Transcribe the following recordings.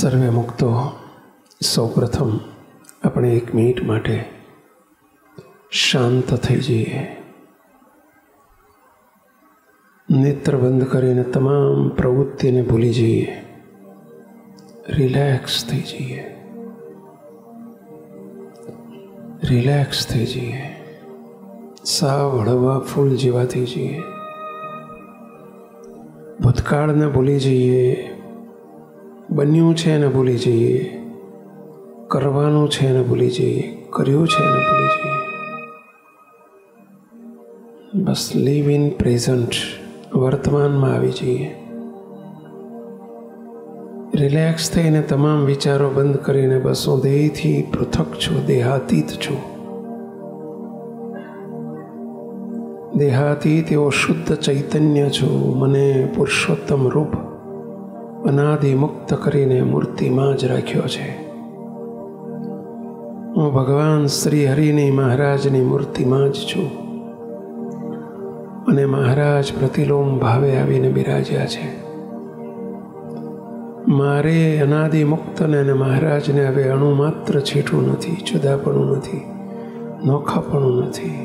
સર્વે મુક્તો સૌપ્રથમ આપણે 1 મિનિટ માટે શાંત થઈ જઈએ. નેત્ર બંધ કરીને તમામ પ્રવૃત્તિને ભૂલી જઈએ. રિલેક્સ થઈ જઈએ. રિલેક્સ થઈ જઈએ. સાવ હળવા ફૂલ જેવા થઈ જઈએ. ભૂતકાળને ભૂલી જઈએ. બન્યું છે એને ભૂલી જઈએ. કરવાનું છે એને ભૂલી જઈએ. કર્યું છે એને ભૂલી જઈએ. બસ લીવ ઇન પ્રેઝન્ટ, વર્તમાનમાં આવી જઈએ. રિલેક્સ થઈને તમામ વિચારો બંધ કરીને બસ હું દેહથી પૃથક છું, દેહાતીત છું. દેહાતીત એવો શુદ્ધ ચૈતન્ય છું. મને પુરુષોત્તમ રૂપ અનાદિ મુક્ત કરીને મૂર્તિમાં જ રાખ્યો છે. હું ભગવાન શ્રી હરિની મહારાજની મૂર્તિમાં જ છું અને મહારાજ પ્રતિલોમ ભાવે આવીને બિરાજ્યા છે. મારે અનાદિ મુક્તને અને મહારાજને હવે અણુ માત્ર છેટું નથી, જુદાપણું નથી, નોખાપણું નથી.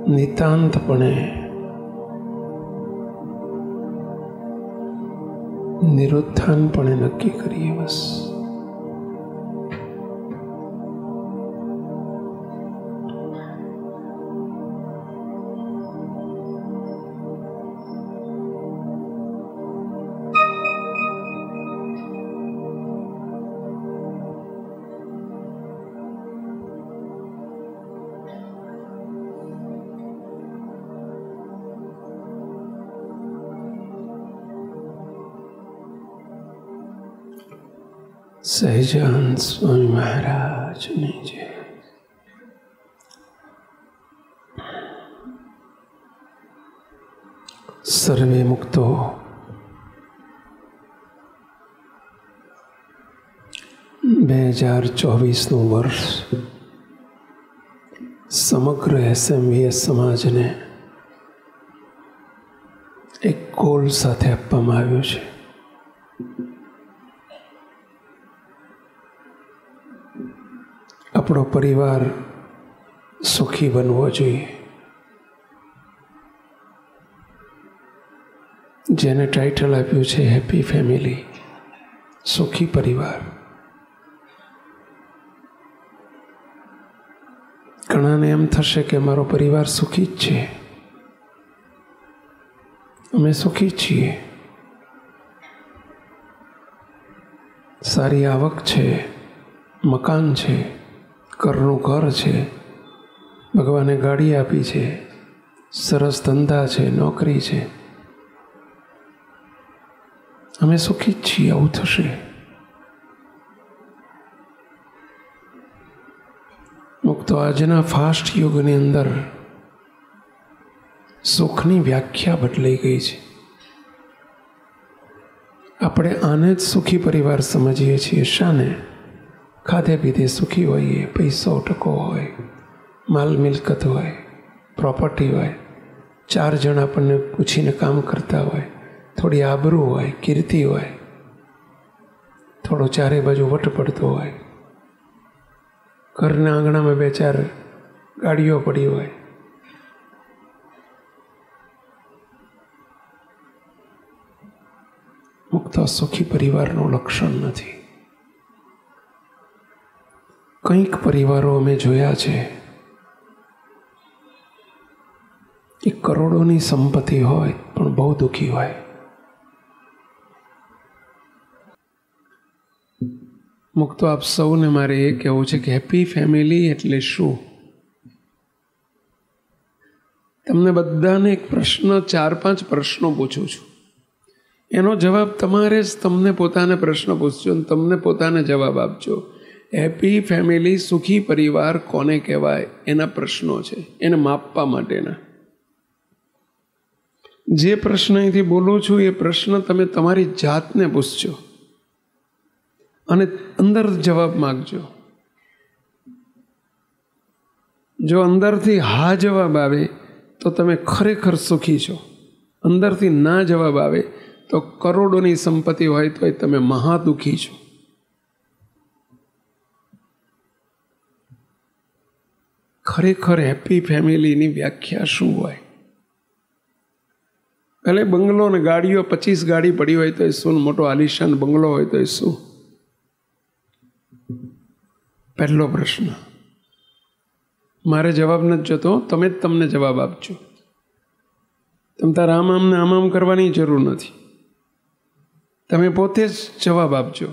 નિતાંતપણે નિરુત્થાનપણે નક્કી કરીએ. બસ સહજાનંદ સ્વામી મહારાજની જય. સર્વે મુક્તો $2024 વર્ષ સમગ્ર SMVS સમાજને એક ગોલ સાથે આપવામાં આવ્યો છે. આપણો પરિવાર સુખી બનવો જોઈએ. જેને ટાઇટલ આપ્યું છે હેપી ફેમિલી, સુખી પરિવાર. ઘણાને એમ થશે કે મારો પરિવાર સુખી જ છે. અમે સુખી છીએ. સારી આવક છે, મકાન છે, ઘરનું ઘર છે, ભગવાને ગાડી આપી છે, સરસ ધંધા છે, નોકરી છે. અમે સુખી જ છીએ. આવું થશે. મુક્તો આજના ફાસ્ટ યુગની અંદર સુખની વ્યાખ્યા બદલાઈ ગઈ છે. આપણે આને જ સુખી પરિવાર સમજીએ છીએ. શાને? ખાધે પીધે સુખી હોઈએ, પૈસો ટકો હોય, માલ મિલકત હોય, પ્રોપર્ટી હોય, 4 જણ આપણને પૂછીને કામ કરતા હોય, થોડી આબરૂ હોય, કીર્તિ હોય, થોડો ચારે બાજુ વટ પડતો હોય, ઘરના આંગણામાં 2-4 ગાડીઓ પડી હોય. મુક્ત સુખી પરિવારનું લક્ષણ નથી. કંઈક પરિવારો અમે જોયા છે કે કરોડોની સંપત્તિ હોય પણ બહુ દુઃખી હોય. મુક્તો આપ સૌને મારે એ કહેવું છે કે હેપી ફેમિલી એટલે શું? તમને બધાને એક પ્રશ્ન, 4-5 પ્રશ્નો પૂછું છું. એનો જવાબ તમારે જ તમને પોતાને પ્રશ્ન પૂછજો અને તમને પોતાને જવાબ આપજો. હેપી ફેમિલી, સુખી પરિવાર કોને કહેવાય? એના પ્રશ્નો છે, એને માપવા માટેના. જે પ્રશ્ન અહીંથી બોલું છું એ પ્રશ્ન તમે તમારી જાતને પૂછજો અને અંદર જવાબ માગજો. જો અંદરથી હા જવાબ આવે તો તમે ખરેખર સુખી છો. અંદરથી ના જવાબ આવે તો કરોડોની સંપત્તિ હોય તો તમે મહાદુખી છો. ખરેખર હેપી ફેમિલીની વ્યાખ્યા શું હોય? ભલે બંગલો ને ગાડીઓ 25 ગાડી પડી હોય તો એ શું, મોટો આલિશાન બંગલો હોય તો એ શું? પહેલો પ્રશ્ન મારે જવાબ નથી જોતો, તમે જ તમને જવાબ આપજો. તમે તાર આમ ને આમ કરવાની જરૂર નથી, તમે પોતે જ જવાબ આપજો.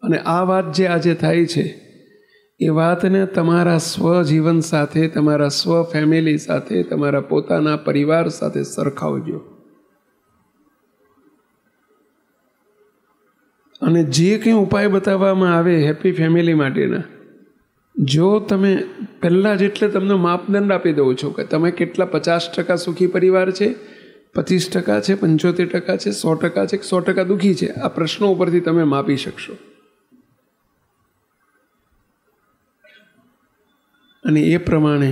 અને આ વાત જે આજે થાય છે એ વાતને તમારા સ્વજીવન સાથે, તમારા સ્વ ફેમિલી સાથે, તમારા પોતાના પરિવાર સાથે સરખાવજો. અને જે કંઈ ઉપાય બતાવવામાં આવે હેપી ફેમિલી માટેના, જો તમે પહેલાં જ એટલે તમને માપદંડ આપી દઉં છું કે તમે કેટલા 50% સુખી પરિવાર છે, 25% છે, 75% છે, 100% છે, 100% દુઃખી છે, આ પ્રશ્નો ઉપરથી તમે માપી શકશો. અને એ પ્રમાણે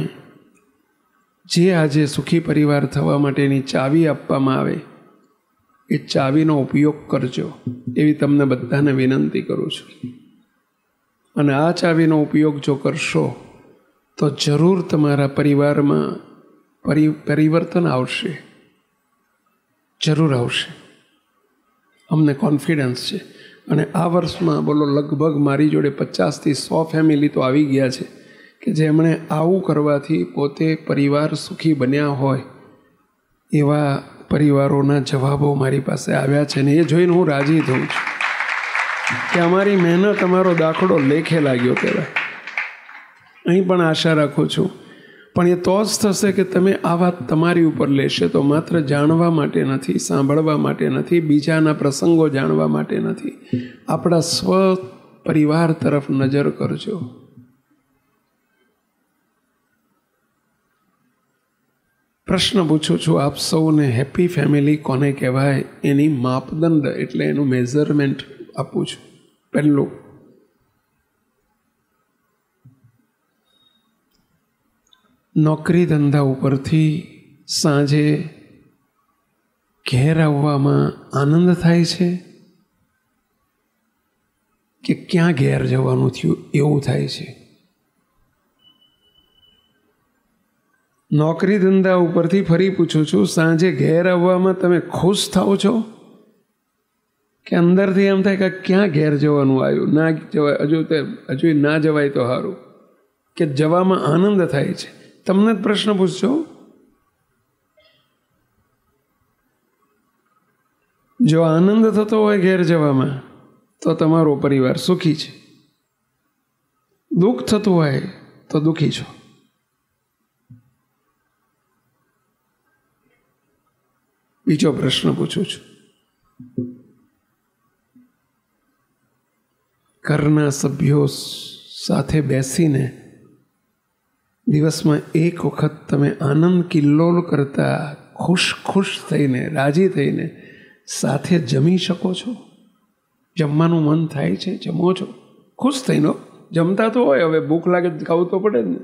જે આજે સુખી પરિવાર થવા માટેની ચાવી આપવામાં આવે એ ચાવીનો ઉપયોગ કરજો એવી તમને બધાને વિનંતી કરું છું. અને આ ચાવીનો ઉપયોગ જો કરશો તો જરૂર તમારા પરિવારમાં પરિવર્તન આવશે, જરૂર આવશે, અમને કોન્ફિડન્સ છે. અને આ વર્ષમાં બોલો લગભગ મારી જોડે 50થી 100 ફેમિલી તો આવી ગયા છે કે જેમણે આવું કરવાથી પોતે પરિવાર સુખી બન્યા હોય એવા પરિવારોના જવાબો મારી પાસે આવ્યા છે. ને એ જોઈને હું રાજી થઉં છું કે અમારી મહેનત, અમારો દાખલો લેખે લાગ્યો કહેવાય. અહીં પણ આશા રાખું છું, પણ એ તો જ થશે કે તમે આ વાત તમારી ઉપર લેશે તો માત્ર જાણવા માટે નથી, સાંભળવા માટે નથી, બીજાના પ્રસંગો જાણવા માટે નથી, આપણા સ્વ પરિવાર તરફ નજર કરજો. પ્રશ્ન પૂછું છું આપ સૌને, હેપી ફેમિલી કોને કહેવાય એની માપદંડ એટલે એનું મેઝરમેન્ટ આપું છું. પહેલું, નોકરી ધંધા ઉપરથી સાંજે ઘેર આવવામાં આનંદ થાય છે કે ક્યાં ઘેર જવાનું થયું એવું થાય છે? નોકરી ધંધા ઉપરથી ફરી પૂછું છું, સાંજે ઘેર આવવામાં તમે ખુશ થાઓ છો કે અંદરથી એમ થાય કે ક્યાં ઘેર જવાનું આવ્યું, ના જવાય, હજુ ના જવાય તો સારું, કે જવામાં આનંદ થાય છે? તમને જ પ્રશ્ન પૂછજો. જો આનંદ થતો હોય ઘેર જવામાં તો તમારો પરિવાર સુખી છે, દુઃખ થતું હોય તો દુઃખી છો. બીજો પ્રશ્ન પૂછું છું, ઘરના સભ્યો સાથે બેસીને દિવસમાં એક વખત તમે આનંદ કિલ્લોલ કરતા ખુશ થઈને, રાજી થઈને સાથે જમી શકો છો? જમવાનું મન થાય છે, જમો છો ખુશ થઈને? જમતા તો હોય, હવે ભૂખ લાગે ખાવું તો પડે જ ને,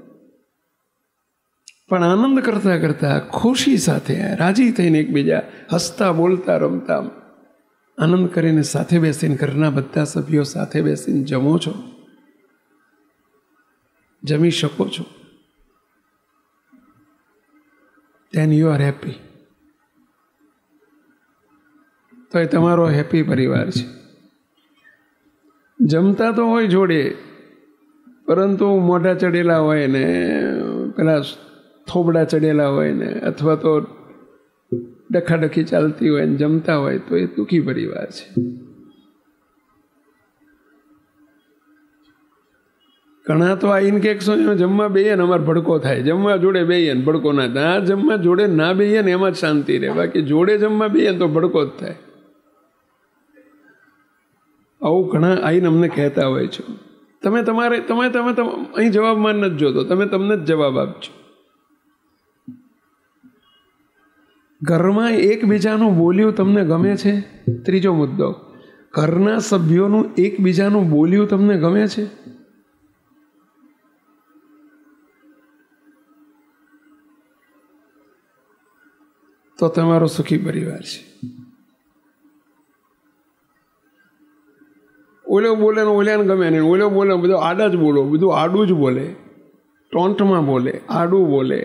પણ આનંદ કરતાં કરતાં ખુશી સાથે રાજી થઈને એકબીજા હસતા બોલતા રમતા આનંદ કરીને સાથે બેસીને ઘરના બધા સભ્યો સાથે બેસીને જમો છો, જમી શકો છો? then you are happy. તો એ તમારો હેપી પરિવાર છે. જમતા તો હોય જોડે, પરંતુ મોઢા ચડેલા હોય ને પેલા થોબડા ચડેલા હોય ને, અથવા તો ડખાડખી ચાલતી હોય ને જમતા હોય તો એ દુઃખી પરિવાર છે. ઘણા તો આવીને કે જમવા બેહીએ ને અમારે ભડકો થાય, જમવા જોડે બેહીએ ને ભડકો ના થાય. આ જમવા જોડે ના બેહીએ ને એમાં જ શાંતિ રહે, બાકી જોડે જમવા બેહીએ ને તો ભડકો જ થાય. આવું ઘણા આવીને અમને કહેતા હોય છે. તમે અહીં જવાબમાં નથી જોતો, તમે તમને જ જવાબ આપજો. ઘરમાં એકબીજાનું બોલ્યું તમને ગમે છે? ત્રીજો મુદ્દો, ઘરના સભ્યોનું એકબીજાનું બોલ્યું તમને ગમે છે? તો તમારો સુખી પરિવાર છે. ઓલો બોલે ને ઓલ્યાને ગમે નહીં, ઓલો બોલે બધું આડા જ બોલો, બધું આડું જ બોલે, ટોન્ટમાં બોલે, આડું બોલે,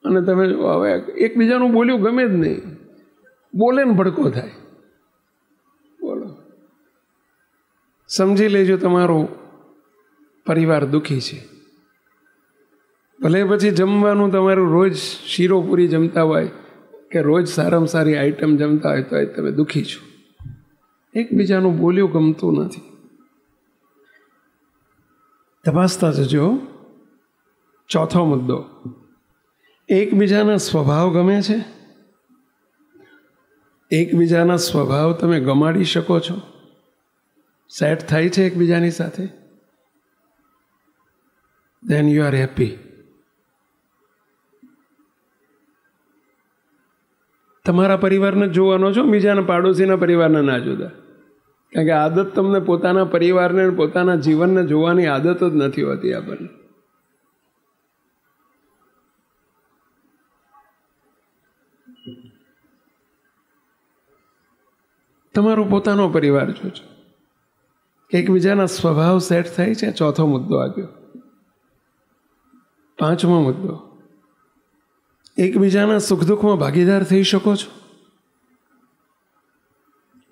અને તમે હવે એકબીજાનું બોલ્યું ગમે જ નહીં, બોલે ને ભડકો થાય. બોલો, સમજી લેજો તમારો પરિવાર દુઃખી છે. ભલે પછી જમવાનું તમારું રોજ શીરોપુરી જમતા હોય કે રોજ સારામાં સારી આઈટમ જમતા હોય તો તમે દુઃખી છો. એકબીજાનું બોલ્યું ગમતું નથી. તપાસતા જજો. ચોથો મુદ્દો, એકબીજાના સ્વભાવ ગમે છે? એકબીજાના સ્વભાવ તમે ગમાડી શકો છો? સેટ થાય છે એકબીજાની સાથે? then you are happy. તમારા પરિવારને જોવાનો છો, બીજાના પાડોશીના પરિવારને ના જોતા. કારણ કે આદત તમને પોતાના પરિવારને પોતાના જીવનને જોવાની આદત જ નથી હોતી આપણને. તમારો પોતાનો પરિવાર જોજો કે એકબીજાના સ્વભાવ સેટ થાય છે. ચોથો મુદ્દો આવ્યો. પાંચમો મુદ્દો, એકબીજાના સુખ દુઃખમાં ભાગીદાર થઈ શકો છો?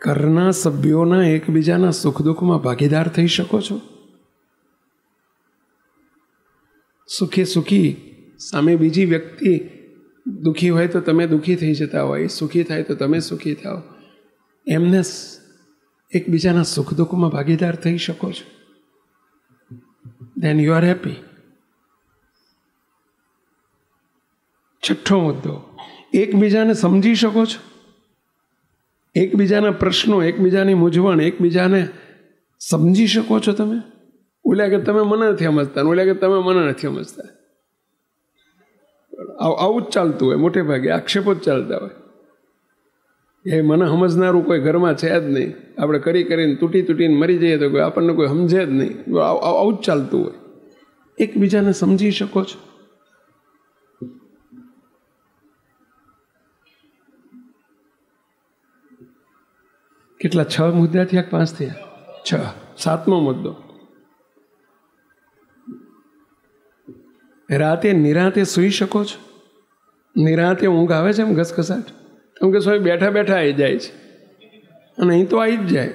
ઘરના સભ્યોના એકબીજાના સુખ દુઃખમાં ભાગીદાર થઈ શકો છો? સુખે સુખી સામે બીજી વ્યક્તિ દુઃખી હોય તો તમે દુઃખી થઈ જતા હોય, સુખી થાય તો તમે સુખી થાઓ, એમને એકબીજાના સુખ દુઃખમાં ભાગીદાર થઈ શકો છો? then you are happy. છઠ્ઠો મુદ્દો, એકબીજાને સમજી શકો છો? એકબીજાના પ્રશ્નો, એકબીજાની મૂંઝવણ, એકબીજાને સમજી શકો છો તમે? ઓલા કે તમે મને નથી સમજતા, ઓલા કે તમે મને નથી સમજતા. આવું જ ચાલતું હોય મોટે ભાગે, આક્ષેપો જ ચાલતા હોય. એ મને સમજનારું કોઈ ઘરમાં છે જ નહીં. આપણે કરી કરીને તૂટીને મરી જઈએ તો કોઈ આપણને કોઈ સમજે જ નહીં. આવું જ ચાલતું હોય. એકબીજાને સમજી શકો છો? કેટલા? 6 મુદ્દા થયા, 5 થયા? 6. સાતમો મુદ્દો, રાતે નિરાતે સૂઈ શકો છો? નિરાતે ઊંઘ આવે છે? એમ ઘસઘસાટ? કેમ કે સોય બેઠા બેઠા આવી જાય છે, અને અહીં તો આવી જ જાય.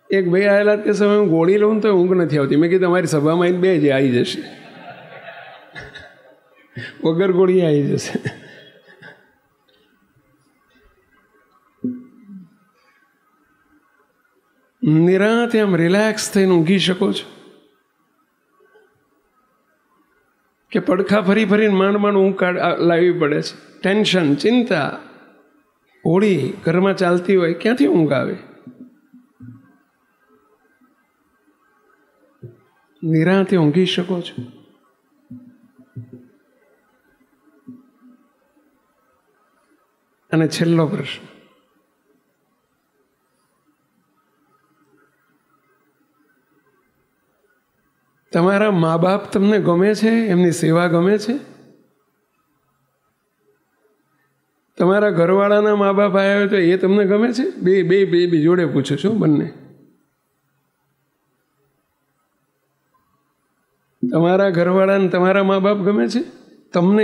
એક ભાઈ આવેલા તે સમય હું ગોળી લઉં તો ઊંઘ નથી આવતી. મેં કીધું તમારી સભામાં આવીને બે જે આવી જશે, વગર ગોળી આવી જશે. નિરાંતે આમ રિલેક્સ થઈને ઊંઘી શકો છો? કે પડખા ફરી ફરીને માંડ ઊંઘ લાવવી પડે છે? ટેન્શન, ચિંતા, હોળી ઘરમાં ચાલતી હોય, ક્યાંથી ઊંઘ આવે? નિરાંતે ઊંઘી શકો છો? અને છેલ્લો પ્રશ્ન, તમારા મા બાપ તમને ગમે છે? એમની સેવા ગમે છે? તમારા ઘરવાળાના મા બાપ આવ્યા હોય તો એ તમને ગમે છે? બે જોડે પૂછું છું, બંને. તમારા ઘરવાળાને તમારા મા બાપ ગમે છે? તમને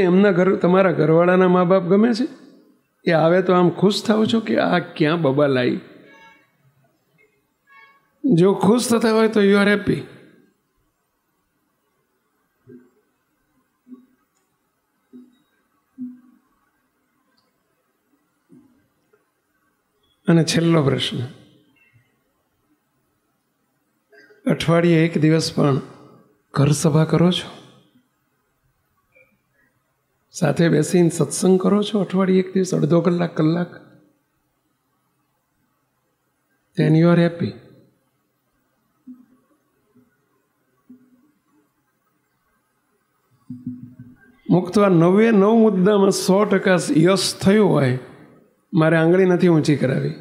તમારા ઘરવાળાના મા બાપ ગમે છે? એ આવે તો આમ ખુશ થાવ છો કે આ ક્યાં બબા લાવી? જો ખુશ થતા હોય તો યુ આર હેપી. અને છેલ્લો પ્રશ્ન, અઠવાડિયે એક દિવસ પણ ઘર સભા કરો છો? સાથે બેસીને સત્સંગ કરો છો? અઠવાડિયે એક દિવસ, અડધો કલાક? then you are happy. મુક્ત આ 99 મુદ્દામાં 100% યશ થયું હોય, મારે આંગળી નથી ઊંચી કરાવી,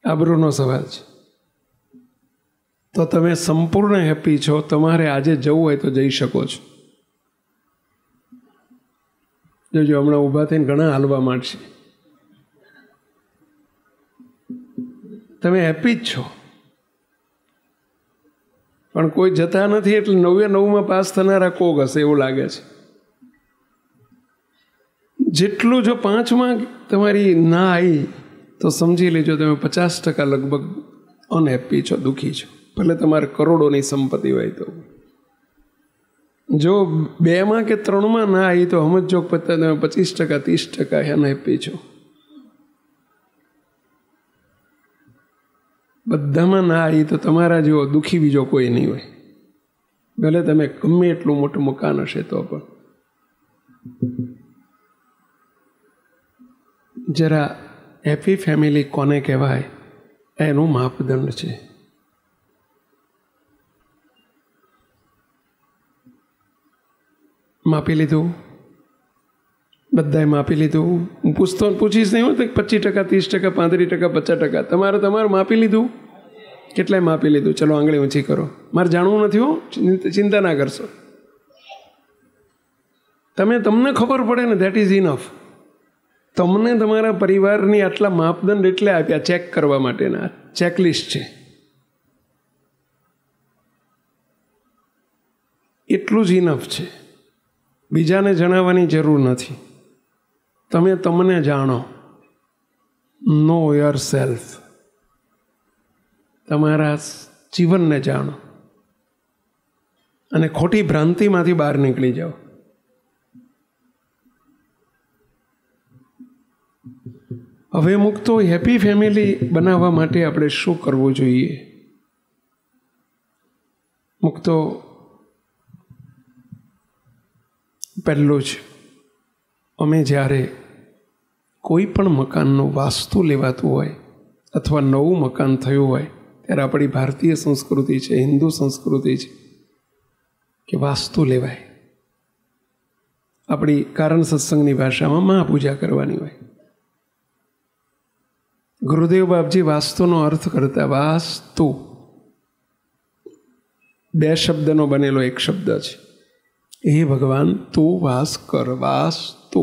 આબરૂનો સવાલ છે, તો તમે સંપૂર્ણ હેપી છો. તમારે આજે જવું હોય તો જઈ શકો છો. જોજો હમણાં ઊભા થઈને ઘણા હાલવા માંડશે. તમે હેપી જ છો, પણ કોઈ જતા નથી એટલે 99માં પાસ થનારા કોક હશે એવું લાગે છે. જેટલું જો 5માં તમારી ના આવી તો સમજી લેજો તમે 50% લગભગ અનહેપી છો, દુઃખી છો. ભલે તમારે કરોડોની સંપત્તિ હોય તો. જો 2માં કે 3માં ના આવી તો સમજો પતા તમે 25% 30% અનહેપી છો. બધામાં ના આવી તો તમારા જેવો દુઃખી બીજો કોઈ નહીં હોય, ભલે તમે ગમે એટલું મોટું મકાન હશે તો પણ. જરા હેપી ફેમિલી કોને કહેવાય એનું માપદંડ છે. માપી લીધું, બધાએ માપી લીધું. હું પૂછીશ નહીં હું તો 25%, 30%, 35%, 50%. તમારે માપી લીધું? કેટલાય માપી લીધું? ચલો આંગળી ઊંચી કરો. મારે જાણવું નથી હો, ચિંતા ના કરશો. તમને ખબર પડે ને, ધેટ ઇઝ ઇનફ. તમને તમારા પરિવારની આટલા માપદંડ એટલે આપ્યા ચેક કરવા માટેના. ચેકલિસ્ટ છે, એટલું જ ઇનફ છે. બીજાને જણાવવાની જરૂર નથી. તમે તમને જાણો. Know your self. તમારા જીવનને જાણો અને ખોટી ભ્રાંતિમાંથી બહાર નીકળી જાઓ. હવે મુક્તો હેપી ફેમિલી બનાવવા માટે આપણે શું કરવું જોઈએ? મુક્તો પહેલું જ, અમે જ્યારે કોઈ પણ મકાનનું વાસ્તુ લેવાતું હોય અથવા નવું મકાન થયું હોય ત્યારે આપણી ભારતીય સંસ્કૃતિ છે, હિન્દુ સંસ્કૃતિ છે કે વાસ્તુ લેવાય. આપણી કારણ સત્સંગની ભાષામાં મહાપૂજા કરવાની હોય. ગુરુદેવ બાપજી વાસ્તુનો અર્થ કરતા, વાસ્તુ 2 શબ્દનો બનેલો એક શબ્દ છે. હે ભગવાન તું વાસ કર. વાસ્તુ.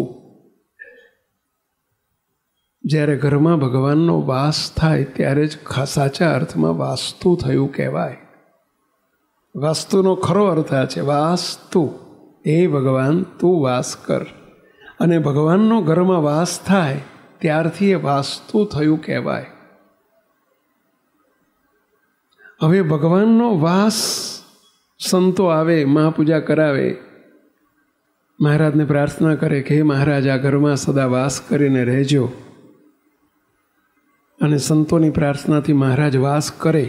જ્યારે ઘરમાં ભગવાનનો વાસ થાય ત્યારે જ સાચા અર્થમાં વાસ્તુ થયું કહેવાય. વાસ્તુનો ખરો અર્થ આ છે, વાસ્તુ. હે ભગવાન તું વાસ કર. અને ભગવાનનો ઘરમાં વાસ થાય ત્યારથી એ વાસ્તુ થયું કહેવાય. હવે ભગવાનનો વાસ, સંતો આવે, મહાપૂજા કરાવે, મહારાજને પ્રાર્થના કરે કે હે મહારાજ આ ઘરમાં સદા વાસ કરીને રહેજો. અને સંતોની પ્રાર્થનાથી મહારાજ વાસ કરે.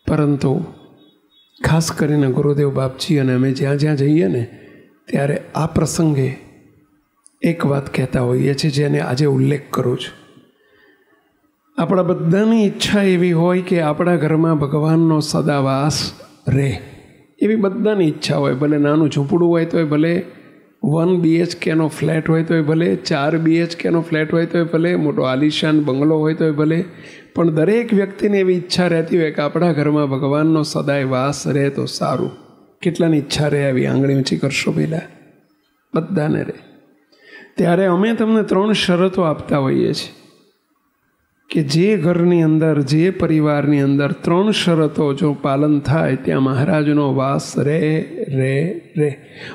પરંતુ ખાસ કરીને ગુરુદેવ બાપજી અને અમે જ્યાં જ્યાં જઈએ ને ત્યારે આ પ્રસંગે એક વાત કહેતા હોઈએ છીએ, જેને આજે ઉલ્લેખ કરું છું. આપણા બધાની ઈચ્છા એવી હોય કે આપણા ઘરમાં ભગવાનનો સદા વાસ રહે. એવી બધાની ઈચ્છા હોય. ભલે નાનું ઝૂંપડું હોય તોય ભલે, 1 BHKનો ફ્લેટ હોય તોય ભલે, 4 BHKનો ફ્લેટ હોય તોય ભલે, મોટો આલિશાન બંગલો હોય તોય ભલે. પણ દરેક વ્યક્તિને એવી ઈચ્છા રહેતી હોય કે આપણા ઘરમાં ભગવાનનો સદાય વાસ રહે તો સારું. કેટલાની ઈચ્છા રહે આવી? આંગળી ઊંચી કરશો પહેલાં. બધાને રહે. ત્યારે અમે તમને 3 શરતો આપતા હોઈએ છીએ કે જે ઘરની અંદર, જે પરિવારની અંદર 3 શરતો જો પાલન થાય ત્યાં મહારાજનો વાસ રહે.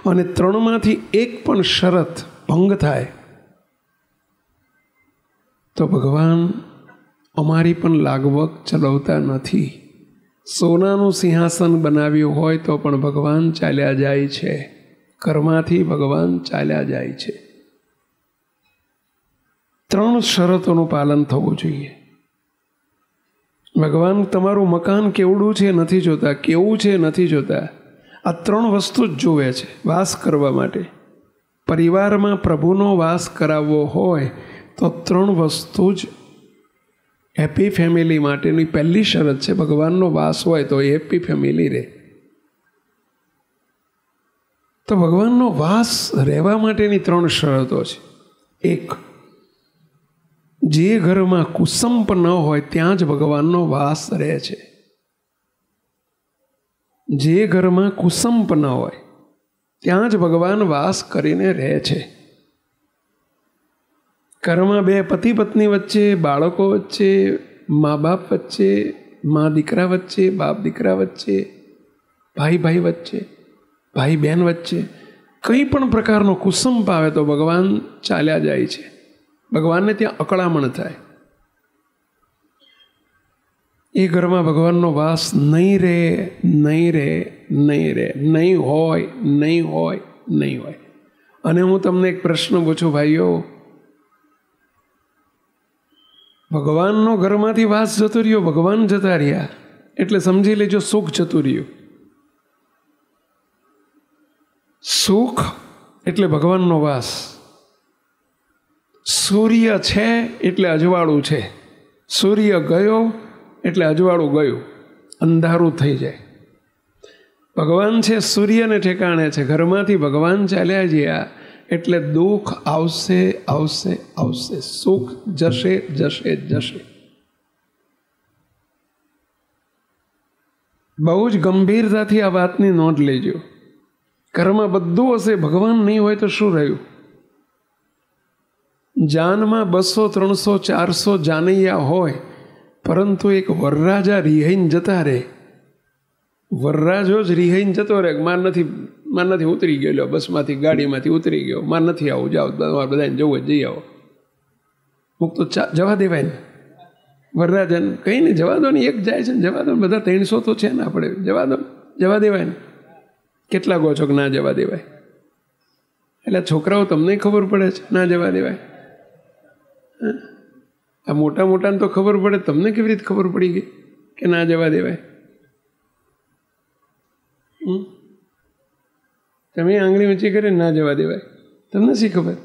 અને 3માંથી એક પણ શરત ભંગ થાય તો ભગવાન અમારી પણ લાગવગ ચલાવતા નથી. સોનાનું સિંહાસન બનાવ્યું હોય તો પણ ભગવાન ચાલ્યા જાય છે. ઘરમાંથી ભગવાન ચાલ્યા જાય છે. 3 શરતોનું પાલન થવું જોઈએ. ભગવાન તમારું મકાન કેવડું છે નથી જોતા, કેવું છે નથી જોતા. આ 3 વસ્તુ જ જુએ છે વાસ કરવા માટે. પરિવારમાં પ્રભુનો વાસ કરાવવો હોય તો 3 વસ્તુ જ હેપી ફેમિલી માટેની પહેલી શરત છે. ભગવાનનો વાસ હોય તો હેપી ફેમિલી રહે. તો ભગવાનનો વાસ રહેવા માટેની 3 શરતો છે. 1, જે ઘરમાં કુસંપ ન હોય ત્યાં જ ભગવાનનો વાસ રહે છે. જે ઘરમાં કુસંપ ન હોય, ત્યાં જ ભગવાન વાસ કરીને રહે છે. ઘરમાં બે પતિ પત્ની વચ્ચે, બાળકો વચ્ચે, મા બાપ વચ્ચે, મા દીકરા વચ્ચે, બાપ દીકરા વચ્ચે, ભાઈ ભાઈ વચ્ચે, ભાઈ બહેન વચ્ચે કંઈ પણ પ્રકારનો કુસંપ આવે તો ભગવાન ચાલ્યા જાય છે. ભગવાનને ત્યાં અકળામણ થાય. એ ઘરમાં ભગવાનનો વાસ નહીં રહે, નહીં રહે, નહીં રહે, નહીં હોય, નહીં હોય, નહીં હોય. અને હું તમને એક પ્રશ્ન પૂછું ભાઈઓ, ભગવાનનો ઘરમાંથી વાસ જતો રહ્યો, ભગવાન જતા રહ્યા એટલે સમજી લેજો સુખ જતું રહ્યું. સુખ એટલે ભગવાનનો વાસ. સૂર્ય છે એટલે અજવાળું છે, સૂર્ય ગયો એટલે અજવાળું ગયું, અંધારું થઈ જાય. ભગવાન છે સૂર્યને ઠેકાણે છે, ઘરમાંથી ભગવાન ચાલ્યા ગયા એટલે દુઃખ આવશે, આવશે, આવશે. સુખ જશે, જશે, જશે. બહુ જ ગંભીરતાથી આ વાતની નોંધ લેજો. ઘરમાં બધું હશે, ભગવાન નહીં હોય તો શું રહ્યું? જાનમાં 200, 300, 400 જાનૈયા હોય, પરંતુ એક વરરાજા રિહાઈને જતા રહે. વરરાજો જ રિહાઈને જતો રહે, માર નથી ઉતરી ગયો, બસમાંથી ગાડીમાંથી ઉતરી ગયો, માર નથી આવું, જાઓ બધાને જવું જઈ આવો. મુક તો જવા દેવાય ને. વરરાજાને કંઈ નહીં, જવા દો ને, એક જાય છે ને જવા દો ને, બધા 300 તો છે ને, આપણે જવા દો, જવા દેવાય ને. કેટલા કહો છો કે ના જવા દેવાય? એટલે છોકરાઓ તમને ખબર પડે છે ના જવા દેવાય? આ મોટા મોટાને તો ખબર પડે, તમને કેવી રીતે ખબર પડી ગઈ કે ના જવા દેવાય? તમે આંગળી ઊંચી કરી ના જવા દેવાય, તમને શી ખબર?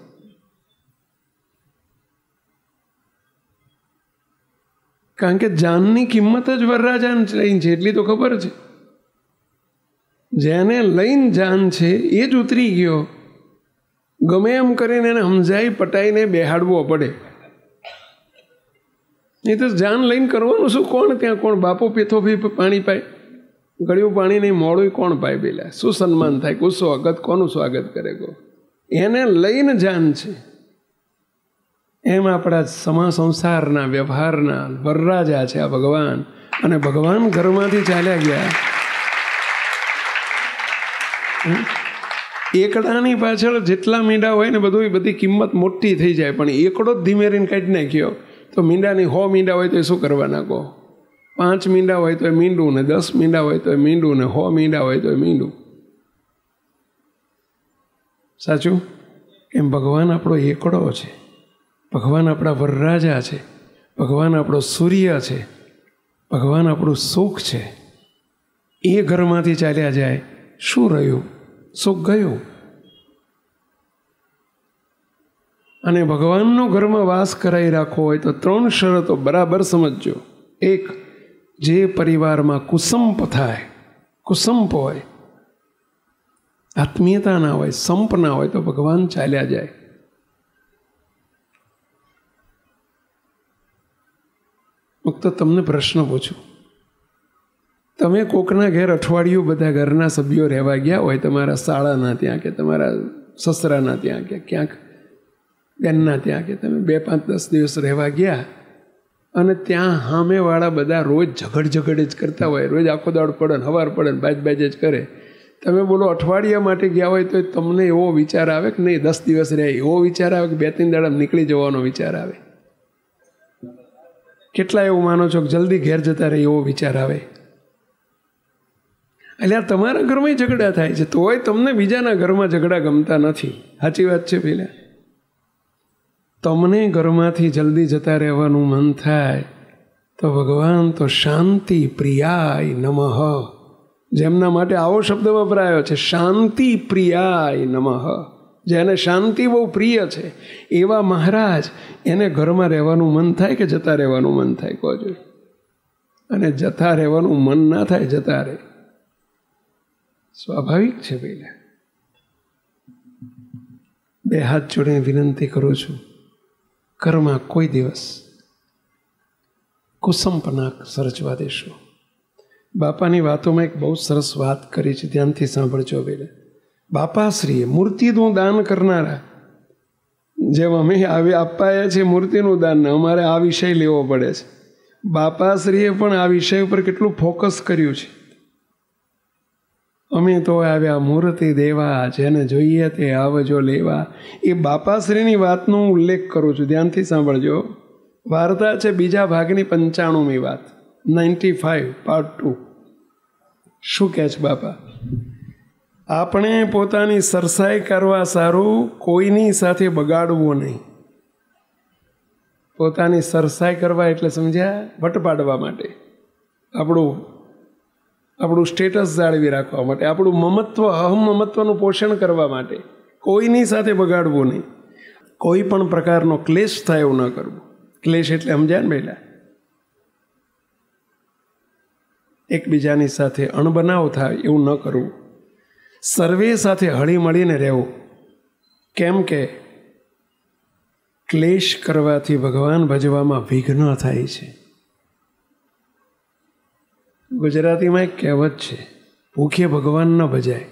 કારણ કે જાનની કિંમત જ વરરાજાને લઈને છે એટલી તો ખબર છે. જેને લઈને જાન છે એ જ ઉતરી ગયો, ગમે એમ કરીને એને સમજાઈ પટાઈને બેહાડવો પડે. નહીં તો જાન લઈને કરવાનું શું? કોણ ત્યાં કોણ બાપો પેથો ભી પાણી પાય? ગળ્યું પાણી નહીં, મોડું કોણ પાય? પેલા શું સન્માન થાય? કોઈ સ્વાગત, કોનું સ્વાગત કરે? કો એને લઈને જાન છે. એમ આપણા સંસારના વ્યવહારના વરરાજા છે આ ભગવાન. અને ભગવાન ઘરમાંથી ચાલ્યા ગયા. એકડાની પાછળ જેટલા મીંડા હોય ને બધી કિંમત મોટી થઈ જાય, પણ એકડો જ ધીમે રહીને કાઢી નાખ્યો તો મીંડાની 100 મીંડા હોય તો એ શું કરવાના કહો? 5 મીંડા હોય તો એ મીંડું, ને 10 મીંડા હોય તો એ મીંડું, ને 100 મીંડા હોય તો એ મીંડું. સાચું? એમ ભગવાન આપણો એકડો છે, ભગવાન આપણા વરરાજા છે, ભગવાન આપણો સૂર્ય છે, ભગવાન આપણું સુખ છે. એ ઘરમાંથી ચાલ્યા જાય, શું રહ્યું? સુખ ગયું. અને ભગવાનનો ઘરમાં વાસ કરાવી રાખવો હોય તો 3 શરતો બરાબર સમજજો. 1, જે પરિવારમાં કુસંપ થાય, કુસંપ હોય, આત્મીયતા ના હોય, સંપ ના હોય તો ભગવાન ચાલ્યા જાય. હું તો તમને પ્રશ્ન પૂછું, તમે કોકના ઘેર અઠવાડિયું બધા ઘરના સભ્યો રહેવા ગયા હોય, તમારા શાળાના ત્યાં કે તમારા સસરાના ત્યાં કે ક્યાંક બેનના ત્યાં કે તમે 2, 5, 10 દિવસ રહેવા ગયા અને ત્યાં સામેવાળા બધા રોજ ઝઘડ જ કરતા હોય, રોજ આખો દાડ પડે ને હવાર પડે ને બાજ જ કરે. તમે બોલો અઠવાડિયા માટે ગયા હોય તો તમને એવો વિચાર આવે કે નહીં 10 દિવસ રહે, એવો વિચાર આવે કે 2-3 દાડા નીકળી જવાનો વિચાર આવે? કેટલા એવું માનો છો કે જલ્દી ઘેર જતા રહે એવો વિચાર આવે? એટલે આ તમારા ઘરમાં ઝઘડા થાય છે, તોય તમને બીજાના ઘરમાં ઝઘડા ગમતા નથી. સાચી વાત છે? પેલા તમને ઘરમાંથી જલ્દી જતા રહેવાનું મન થાય તો ભગવાન તો શાંતિ પ્રિયાય નમઃ, જેમના માટે આવો શબ્દ વપરાયો છે, શાંતિ પ્રિયાય નમઃ. જેને શાંતિ બહુ પ્રિય છે એવા મહારાજ, એને ઘરમાં રહેવાનું મન થાય કે જતા રહેવાનું મન થાય? કહો જો. અને જતા રહેવાનું મન ના થાય, જતા રહે. સ્વાભાવિક છે. પહેલા 2 હાથ જોડીને વિનંતી કરું છું, ઘરમાં કોઈ દિવસ કુસંપ ના સર્જવા દેશો. બાપાની વાતોમાં એક બહુ સરસ વાત કરી છે, ધ્યાનથી સાંભળજો. પહેલા બાપાશ્રીએ મૂર્તિનું દાન કરનારા, જેમ અમે અપાયા છે મૂર્તિનું દાન, અમારે આ વિષય લેવો પડે છે. બાપાશ્રીએ પણ આ વિષય ઉપર કેટલું ફોકસ કર્યું છે. અમે તો આવ્યા મૂર્તિ દેવા, જેને જોઈએ તે આવજો લેવા. એ બાપાશ્રીની વાતનો ઉલ્લેખ કરું છું, ધ્યાનથી સાંભળજો. વાર્તા છે બીજા ભાગની 95મી વાત, 95 પાર્ટ 2. શું કહે છે બાપા? આપણે પોતાની સરસાઈ કરવા સારું કોઈની સાથે બગાડવું નહીં. પોતાની સરસાઈ કરવા એટલે સમજ્યા? વટ પાડવા માટે, આપણું સ્ટેટસ જાળવી રાખવા માટે, આપણું મમત્વ, અહમ મમત્વનું પોષણ કરવા માટે કોઈની સાથે બગાડવું નહીં. કોઈ પણ પ્રકારનો ક્લેશ થાય એવું ન કરવું. ક્લેશ એટલે સમજ્યા ને પહેલા? એકબીજાની સાથે અણબનાવ થાય એવું ન કરવું. સર્વે સાથે હળી મળીને રહેવું. કેમ કે ક્લેશ કરવાથી ભગવાન ભજવામાં વિઘ્ન થાય છે. ગુજરાતીમાં એક કહેવત છે, ભૂખે ભગવાન ન ભજાય.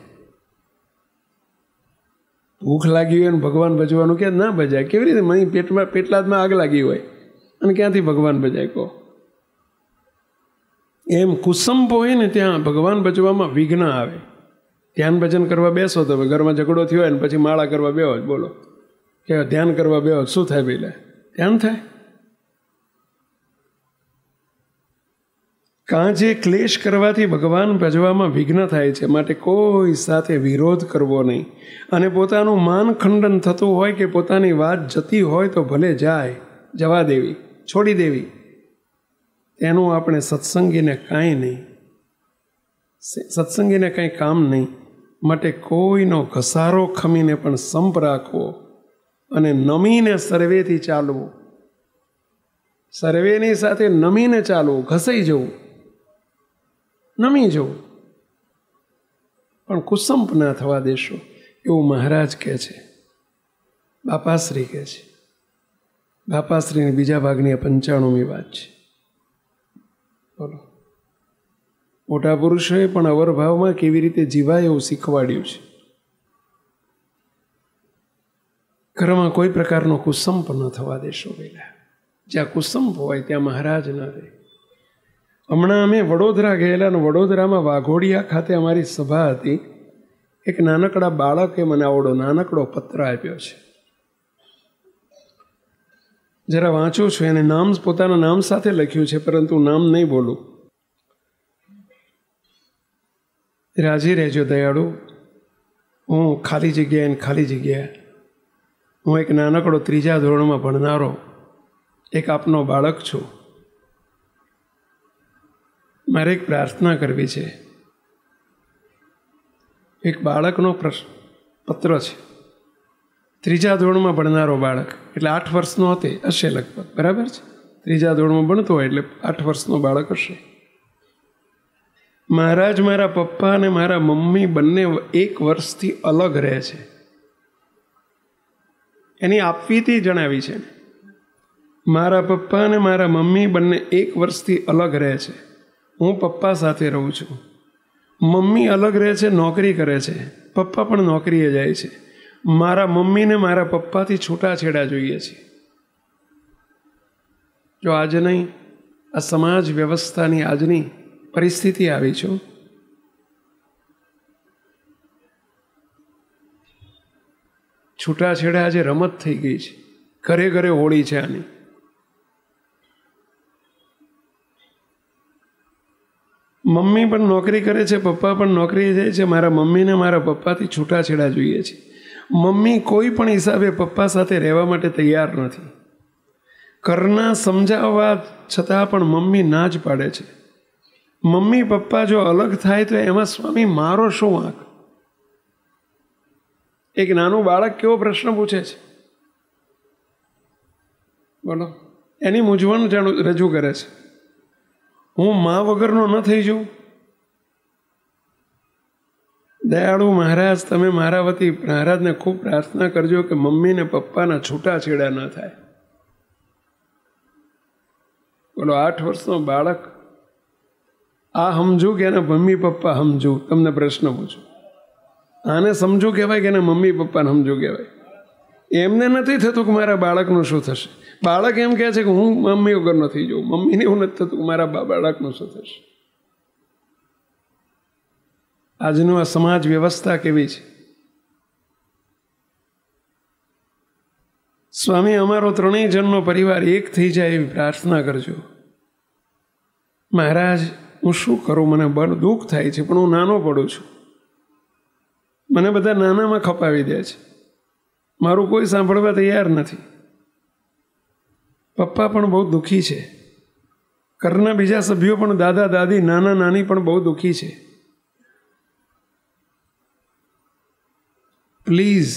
ભૂખ લાગી હોય ને ભગવાન ભજવાનું કે ના ભજાય. કેવી રીતે? મહી પેટલાદમાં આગ લાગી હોય અને ક્યાંથી ભગવાન ભજાય કહો? એમ કુસંપ હોય ને ત્યાં ભગવાન ભજવામાં વિઘ્ન આવે. ધ્યાન ભજન કરવા બેસો તો ઘરમાં ઝઘડો થયો હોય ને પછી માળા કરવા બેહો, બોલો કે ધ્યાન કરવા બેહો, શું થાય? પહેલાં ધ્યાન થાય. કાં જે ક્લેશ કરવાથી ભગવાન ભજવામાં વિઘ્ન થાય છે, માટે કોઈ સાથે વિરોધ કરવો નહીં. અને પોતાનું માન ખંડન થતું હોય કે પોતાની વાત જતી હોય તો ભલે જાય, જવા દેવી, છોડી દેવી. તેનું આપણે સત્સંગીને કાંઈ નહીં, સત્સંગીને કાંઈ કામ નહીં. માટે કોઈનો ઘસારો ખમીને પણ સંપ રાખવો અને નમીને સર્વેથી ચાલવું. સર્વેની સાથે નમીને ચાલવું, ઘસાઈ જવું, નમી જવું, પણ કુસંપ ના થવા દેશો, એવું મહારાજ કહે છે, બાપાશ્રી કહે છે. બાપાશ્રીની બીજા ભાગની 95મી વાત છે. બોલો, મોટા પુરુષોએ પણ અવરભાવમાં કેવી રીતે જીવાય એવું શીખવાડ્યું છે. ઘરમાં કોઈ પ્રકારનો કુસંપ ન થવા દેશો. પહેલાં જ્યાં કુસંપ હોય ત્યાં મહારાજ ન રહે. હમણાં અમે વડોદરા ગયેલા, અને વડોદરામાં વાઘોડિયા ખાતે અમારી સભા હતી. એક નાનકડા બાળકે મને આવડો નાનકડો પત્ર આપ્યો છે. જરા વાંચું છું. એને નામ પોતાના નામ સાથે લખ્યું છે, પરંતુ નામ નહીં બોલું. રાજી રહેજો દયાળુ. હું ખાલી જગ્યા હું એક નાનકડો 3જા ધોરણમાં ભણનારો એક આપનો બાળક છું. મારે એક પ્રાર્થના કરવી છે. એક બાળકનો પત્ર છે. 3જા ધોરણમાં ભણનારો બાળક, એટલે 8 વર્ષનો હશે લગભગ, બરાબર છે? 3જા ધોરણમાં ભણતો હોય એટલે 8 વર્ષનો બાળક હશે. મહારાજ, મારા પપ્પા અને મારા મમ્મી બંને 1 વર્ષથી અલગ રહે છે. એની આપવીતી જણાવી છે. મારા પપ્પા અને મારા મમ્મી બંને 1 વર્ષથી અલગ રહે છે. હું પપ્પા સાથે રહું છું. મમ્મી અલગ રહે છે, નોકરી કરે છે. પપ્પા પણ નોકરીએ જાય છે. મારા મમ્મીને મારા પપ્પાથી છૂટાછેડા જોઈએ છે. જો આજની આ સમાજ વ્યવસ્થાની આજની પરિસ્થિતિ આવી છું, છૂટાછેડા આજે રમત થઈ ગઈ છે. ઘરે ઘરે હોળી છે આની. મમ્મી પણ નોકરી કરે છે, પપ્પા પણ નોકરીએ જાય છે. મારા મમ્મીને મારા પપ્પાથી છૂટાછેડા જોઈએ છે. મમ્મી કોઈ પણ હિસાબે પપ્પા સાથે રહેવા માટે તૈયાર નથી. ઘરના સમજાવવા છતાં પણ મમ્મી ના જ પાડે છે. મમ્મી પપ્પા જો અલગ થાય તો એમાં સ્વામી મારો શું વાંક? એક નાનું બાળક કેવો પ્રશ્ન પૂછે છે, બોલો. એની મૂંઝવણ રજૂ કરે છે. હું મા વગરનો ન થઈ જાઉં? દયાળુ મહારાજ, તમે મારા વતી મહારાજને ખૂબ પ્રાર્થના કરજો કે મમ્મી ને પપ્પાના છૂટાછેડા ન થાય. બોલો, 8 વર્ષનો બાળક આ સમજુ કે એના મમ્મી પપ્પા સમજુ? તમને પ્રશ્ન પૂછું. આને સમજો કહેવાય કે એને મમ્મી પપ્પાને સમજો કહેવાય. એમને નથી થતું કે મારા બાળકનું શું થશે. બાળક એમ કહે છે કે હું મમ્મી વગર નથી જોઉં. મમ્મીને એવું નથી થતું કે મારા બાળકનું શું થશે. આજનું આ સમાજ વ્યવસ્થા કેવી છે. સ્વામી, અમારો 3 જણનો પરિવાર એક થઈ જાય એવી પ્રાર્થના કરજો. મહારાજ, હું શું કરું? મને બળ દુઃખ થાય છે, પણ હું નાનો પડું છું. મને બધા નાનામાં ખપાવી દે છે. મારું કોઈ સાંભળવા તૈયાર નથી. પપ્પા પણ બહુ દુઃખી છે. ઘરના બીજા સભ્યો પણ, દાદા દાદી, નાના નાની પણ બહુ દુઃખી છે. પ્લીઝ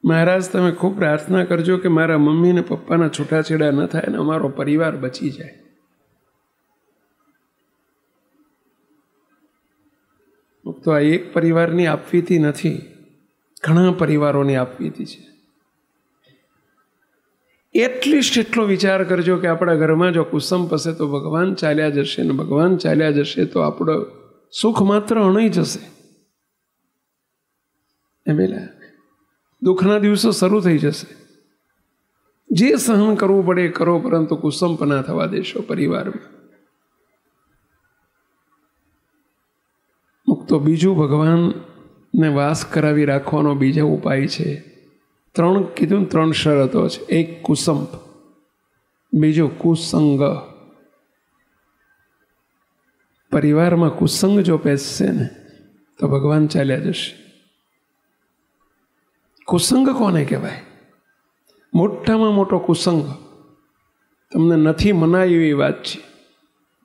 મહારાજ, તમે ખૂબ પ્રાર્થના કરજો કે મારા મમ્મી ને પપ્પાના છૂટાછેડા ન થાય અને અમારો પરિવાર બચી જાય. તો આ એક પરિવારની આપવીતી નથી, ઘણા પરિવારોની આપવીતી છે. એટલીસ્ટ એટલો વિચાર કરજો કે આપણા ઘરમાં જો કુસુમ પસે તો ભગવાન ચાલ્યા જશે, ને ભગવાન ચાલ્યા જશે તો આપણો સુખ માત્ર અણાઈ જશે. એમેલા દુઃખના દિવસો શરૂ થઈ જશે. જે સહન કરવું પડે કરો, પરંતુ કુસુમપના થવા દેશો પરિવારમાં. તો બીજું ભગવાનને વાસ કરાવી રાખવાનો બીજો ઉપાય છે. 3 કીધું, 3 શરતો છે. એક કુસંપ, બીજો કુસંગ. પરિવારમાં કુસંગ જો પેસશે ને તો ભગવાન ચાલ્યા જશે. કુસંગ કોને કહેવાય? મોટામાં મોટો કુસંગ તમને નથી મનાય એવી વાત છે,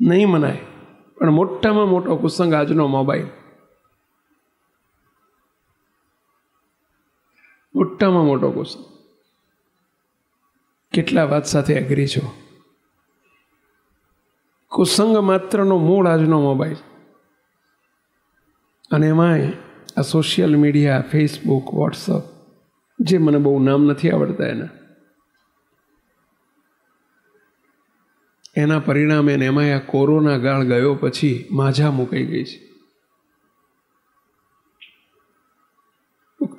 નહીં મનાય, પણ મોટામાં મોટો કુસંગ આજનો મોબાઈલ. મોટામાં મોટો કુસંગ. કેટલા વાત સાથે એગ્રી છો? કુસંગ માત્રનો મૂળ આજનો મોબાઈલ. અને એમાંય આ સોશિયલ મીડિયા, ફેસબુક, વોટ્સઅપ, જે મને બહુ નામ નથી આવડતા એના પરિણામે એમાં આ કોરોના ગાળ ગયો પછી માઝા મુકાઈ ગઈ છે.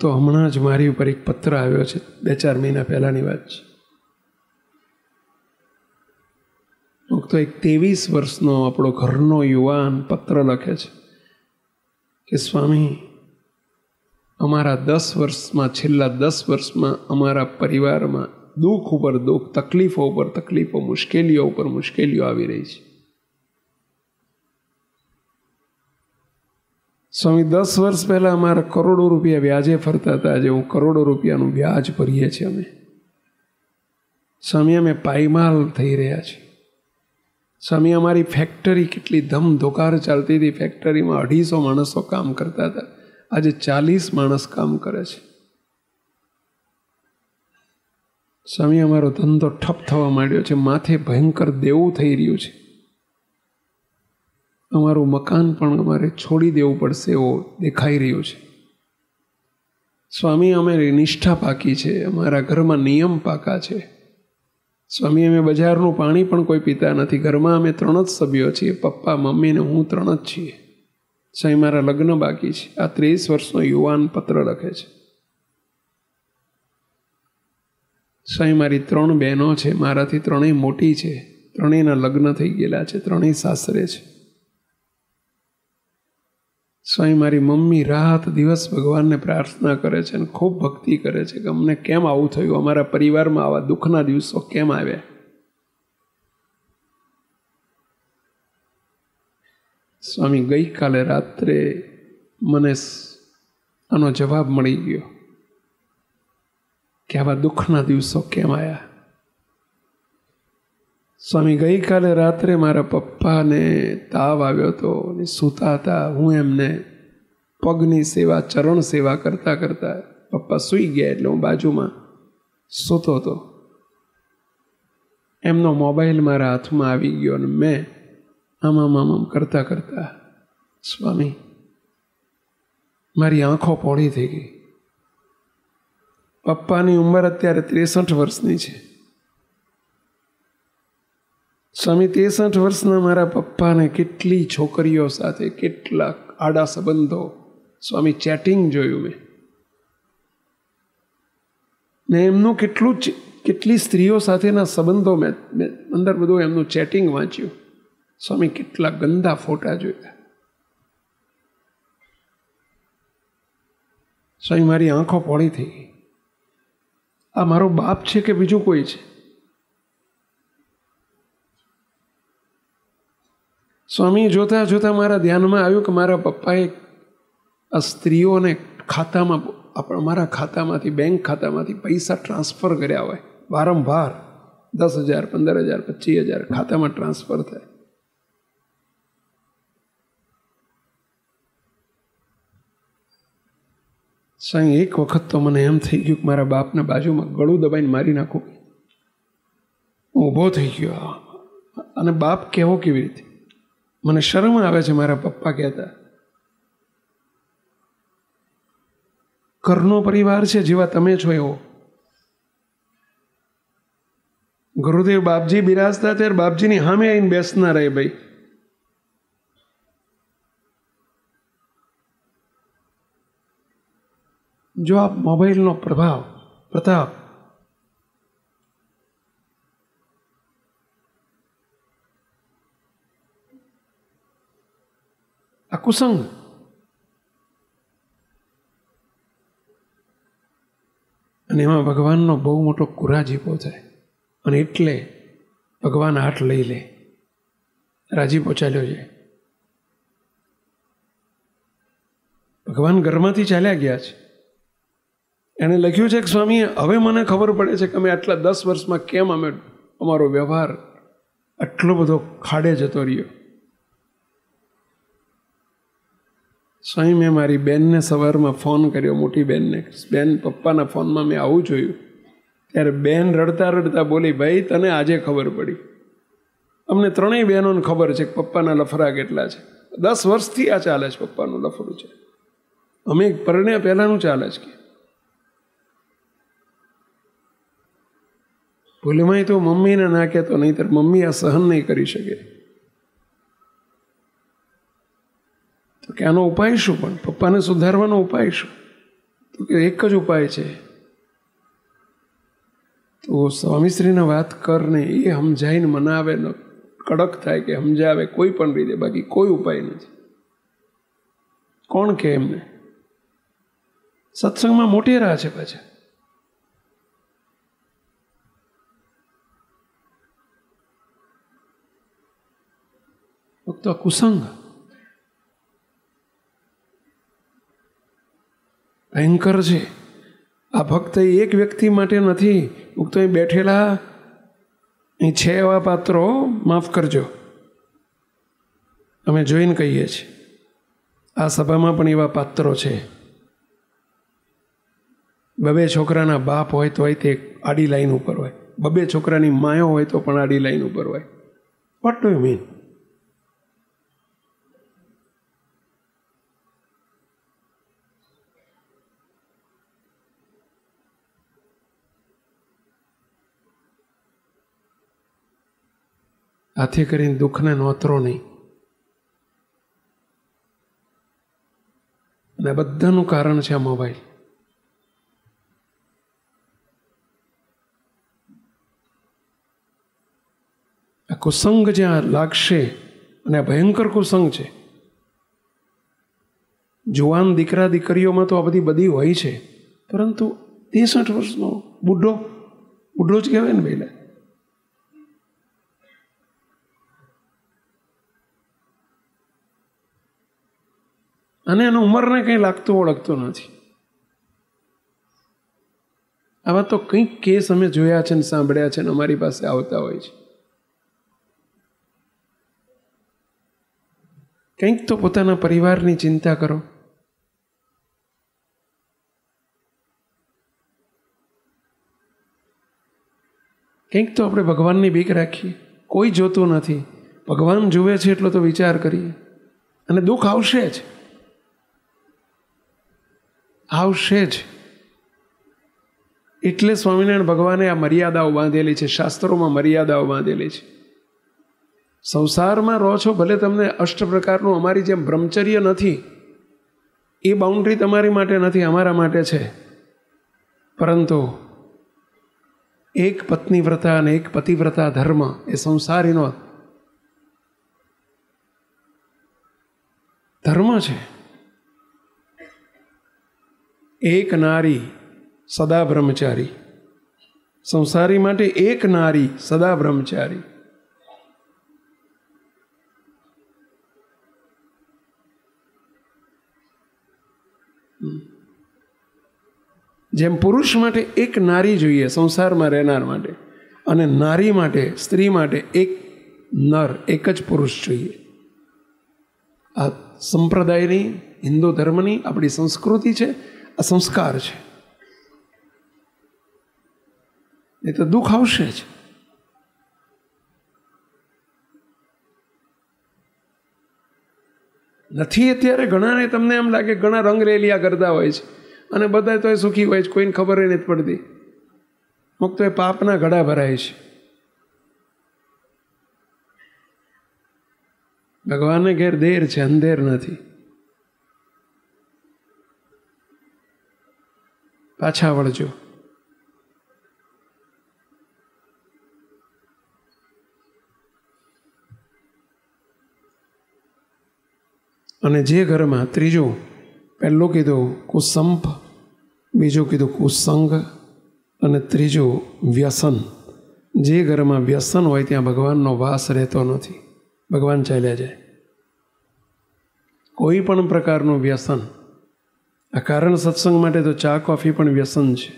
તો હમણાં જ મારી ઉપર એક પત્ર આવ્યો છે, 2-4 મહિના પહેલાની વાત છે. તો એક 23 વર્ષનો આપણો ઘરનો યુવાન પત્ર લખે છે કે સ્વામી, અમારા 10 વર્ષમાં, છેલ્લા 10 વર્ષમાં અમારા પરિવારમાં દુઃખ ઉપર દુઃખ, તકલીફો ઉપર તકલીફો, મુશ્કેલીઓ ઉપર મુશ્કેલીઓ આવી રહી છે. સ્વામી, 10 વર્ષ પહેલાં અમારા કરોડો રૂપિયા વ્યાજે ફરતા હતા. આજે હું કરોડો રૂપિયાનું વ્યાજ ભરીએ છીએ અમે. સ્વામી, અમે પાયમાલ થઈ રહ્યા છીએ. સ્વામી, અમારી ફેક્ટરી કેટલી ધમધોકાર ચાલતી હતી. ફેક્ટરીમાં 250 માણસો કામ કરતા હતા. આજે 40 માણસ કામ કરે છે. સ્વામી, અમારો ધંધો ઠપ થવા માંડ્યો છે. માથે ભયંકર દેવું થઈ રહ્યું છે. અમારું મકાન પણ અમારે છોડી દેવું પડશે એવો દેખાઈ રહ્યું છે. સ્વામી, અમારી નિષ્ઠા પાકી છે. અમારા ઘરમાં નિયમ પાકા છે. સ્વામી, અમે બજારનું પાણી પણ કોઈ પીતા નથી. ઘરમાં અમે 3 જ સભ્યો છીએ, પપ્પા, મમ્મી ને હું 3 જ છીએ. સ્વામી, મારા લગ્ન બાકી છે. આ 23 વર્ષનો યુવાન પત્ર લખે છે. સ્વામી, મારી 3 બહેનો છે. મારાથી 3 મોટી છે. 3ના લગ્ન થઈ ગયેલા છે. 3 સાસરે છે. સ્વામી, મારી મમ્મી રાત દિવસ ભગવાનને પ્રાર્થના કરે છે અને ખૂબ ભક્તિ કરે છે કે અમને કેમ આવું થયું, અમારા પરિવારમાં આવા દુઃખના દિવસો કેમ આવ્યા. સ્વામી, ગઈકાલે રાત્રે મને આનો જવાબ મળી ગયો કે આવા દુઃખના દિવસો કેમ આવ્યા. સ્વામી, ગઈકાલે રાત્રે મારા પપ્પાને તાવ આવ્યો હતો અને સૂતા હતા. હું એમને પગની સેવા, ચરણ સેવા કરતાં કરતાં પપ્પા સૂઈ ગયા એટલે હું બાજુમાં સૂતો હતો. એમનો મોબાઈલ મારા હાથમાં આવી ગયો અને મેં આમ કરતાં કરતાં સ્વામી, મારી આંખો પોળી થઈ ગઈ. પપ્પાની ઉંમર અત્યારે 63 વર્ષની છે. સ્વામી, 63 વર્ષના મારા પપ્પાને કેટલી છોકરીઓ સાથે કેટલા આડા સંબંધો. સ્વામી ચેટિંગ જોયું મેં, ને એમનું કેટલી સ્ત્રીઓ સાથેના સંબંધો મેં અંદર બધું એમનું ચેટિંગ વાંચ્યું. સ્વામી કેટલા ગંદા ફોટા જોયા. સ્વામી મારી આંખો પોળી થઈ ગઈ. આ મારો બાપ છે કે બીજું કોઈ છે? સ્વામી જોતા જોતા મારા ધ્યાનમાં આવ્યું કે મારા પપ્પાએ આ સ્ત્રીઓને ખાતામાં, અમારા ખાતામાંથી, બેંક ખાતામાંથી પૈસા ટ્રાન્સફર કર્યા હોય વારંવાર. 10,000, 15,000, 25,000 ખાતામાં ટ્રાન્સફર થાય. સ્વામી એક વખત તો મને એમ થઈ ગયું કે મારા બાપને બાજુમાં ગળું દબાઈને મારી નાખું. હું ઊભો થઈ ગયો. અને બાપ કહેવો કેવી રીતે? મને શરમ આવે છે. મારા પપ્પા કહેતા, ઘરનો પરિવાર છે, જેવા તમે છો એવો. ગુરુદેવ બાપજી બિરાજતા ત્યારે બાપજીની સામે આવીને બેસના રહે. ભાઈ જો આ મોબાઈલનો પ્રતાપ આ કુસંગ, અને એમાં ભગવાનનો બહુ મોટો કુરાજીપો થાય. અને એટલે ભગવાન હાથ લઈ લે, રાજીપો ચાલ્યો જાય. ભગવાન ઘરમાંથી ચાલ્યા ગયા છે. એણે લખ્યું છે કે સ્વામી, હવે મને ખબર પડે છે કે અમે આટલા 10 વર્ષમાં કેમ અમારો વ્યવહાર આટલો બધો ખાડે જતો રહ્યો. સ્વામી, મેં મારી બેનને સવારમાં ફોન કર્યો, મોટી બેનને. બેન, પપ્પાના ફોનમાં મેં આવું જોયું. ત્યારે બેન રડતા રડતા બોલી, ભાઈ તને આજે ખબર પડી. અમને 3 બહેનોને ખબર છે કે પપ્પાના લફરા કેટલા છે. 10 વર્ષથી આ ચાલે છે, પપ્પાનું લફરું છે. અમે પરણ્યા પહેલાંનું ચાલે છે. ભૂલમાં તો મમ્મીને ના કહેતો, નહીંતર મમ્મી આ સહન નહીં કરી શકે. તો કે આનો ઉપાય શું? પણ પપ્પાને સુધારવાનો ઉપાય શું? તો કે એક જ ઉપાય છે. તો સ્વામીશ્રીને વાત કરને, એ સમજાઈને મનાવે, કડક થાય કે સમજાવે કોઈ પણ રીતે, બાકી કોઈ ઉપાય નથી. કોણ કે એમને? સત્સંગમાં મોટેરા છે પાછા. તો કુસંગ ભયંકર છે. આ ફક્ત એક વ્યક્તિ માટે નથી. તો અહીં બેઠેલા અહીં 6 એવા પાત્રો, માફ કરજો, અમે જોઈને કહીએ છીએ. આ સભામાં પણ એવા પાત્રો છે. 2 છોકરાના બાપ હોય તો તે આડી લાઈન ઉપર હોય, 2 છોકરાની માયો હોય તો પણ આડી લાઈન ઉપર હોય. What do you mean? આથી કરીને દુઃખને નોતરો નહીં. અને બધાનું કારણ છે આ મોબાઈલ. આ કુસંગ જ્યાં લાગશે, અને આ ભયંકર કુસંગ છે. જુવાન દીકરા દીકરીઓમાં તો આ બધી હોય છે, પરંતુ 63 વર્ષનો બુઢો જ કહેવાય ને પહેલાં. અને એનો ઉંમરને કંઈ લાગતું ઓળખતું નથી. આવા તો કંઈક કેસ અમે જોયા છે ને સાંભળ્યા છે ને અમારી પાસે આવતા હોય છે. કંઈક તો પોતાના પરિવારની ચિંતા કરો. કંઈક તો આપણે ભગવાનની બીક રાખીએ. કોઈ જોતું નથી, ભગવાન જુએ છે એટલો તો વિચાર કરીએ. અને દુઃખ આવશે જ, આવશે જ. એટલે સ્વામિનારાયણ ભગવાને આ મર્યાદાઓ બાંધેલી છે, શાસ્ત્રોમાં મર્યાદાઓ બાંધેલી છે. સંસારમાં રહો છો, ભલે તમને 8 પ્રકારનું અમારી જેમ બ્રહ્મચર્ય નથી, એ બાઉન્ડ્રી તમારી માટે નથી, અમારા માટે છે. પરંતુ એક પત્નીવ્રતા અને એક પતિવ્રતા ધર્મ એ સંસારીનો ધર્મ છે. એક નારી સદા બ્રહ્મચારી, સંસારી માટે એક નારી સદા બ્રહ્મચારી. જેમ પુરુષ માટે એક નારી જોઈએ સંસારમાં રહેનાર માટે, અને નારી માટે, સ્ત્રી માટે એક નર, એક જ પુરુષ જોઈએ. આ સંપ્રદાયની, હિન્દુ ધર્મની આપણી સંસ્કૃતિ છે, આ સંસ્કાર છે. એ તો દુઃખ આવશે જ. નથી અત્યારે ઘણાને તમને એમ લાગે ઘણા રંગરેલિયા કરતા હોય છે અને બધા તો સુખી હોય છે, કોઈને ખબર નથી પડતી. મુક્ત એ પાપના ઘડા ભરાય છે. ભગવાનને ઘેર દેર છે, અંધેર નથી. પાછા વળજો. અને જે ઘરમાં ત્રીજું, પહેલું કીધું કુસંપ, બીજું કીધું કુસંગ, અને ત્રીજું વ્યસન. જે ઘરમાં વ્યસન હોય ત્યાં ભગવાનનો વાસ રહેતો નથી. ભગવાન ચાલ્યા જાય. કોઈ પણ પ્રકારનું વ્યસન. આ કારણ સત્સંગ માટે તો ચા કોફી પણ વ્યસન છે.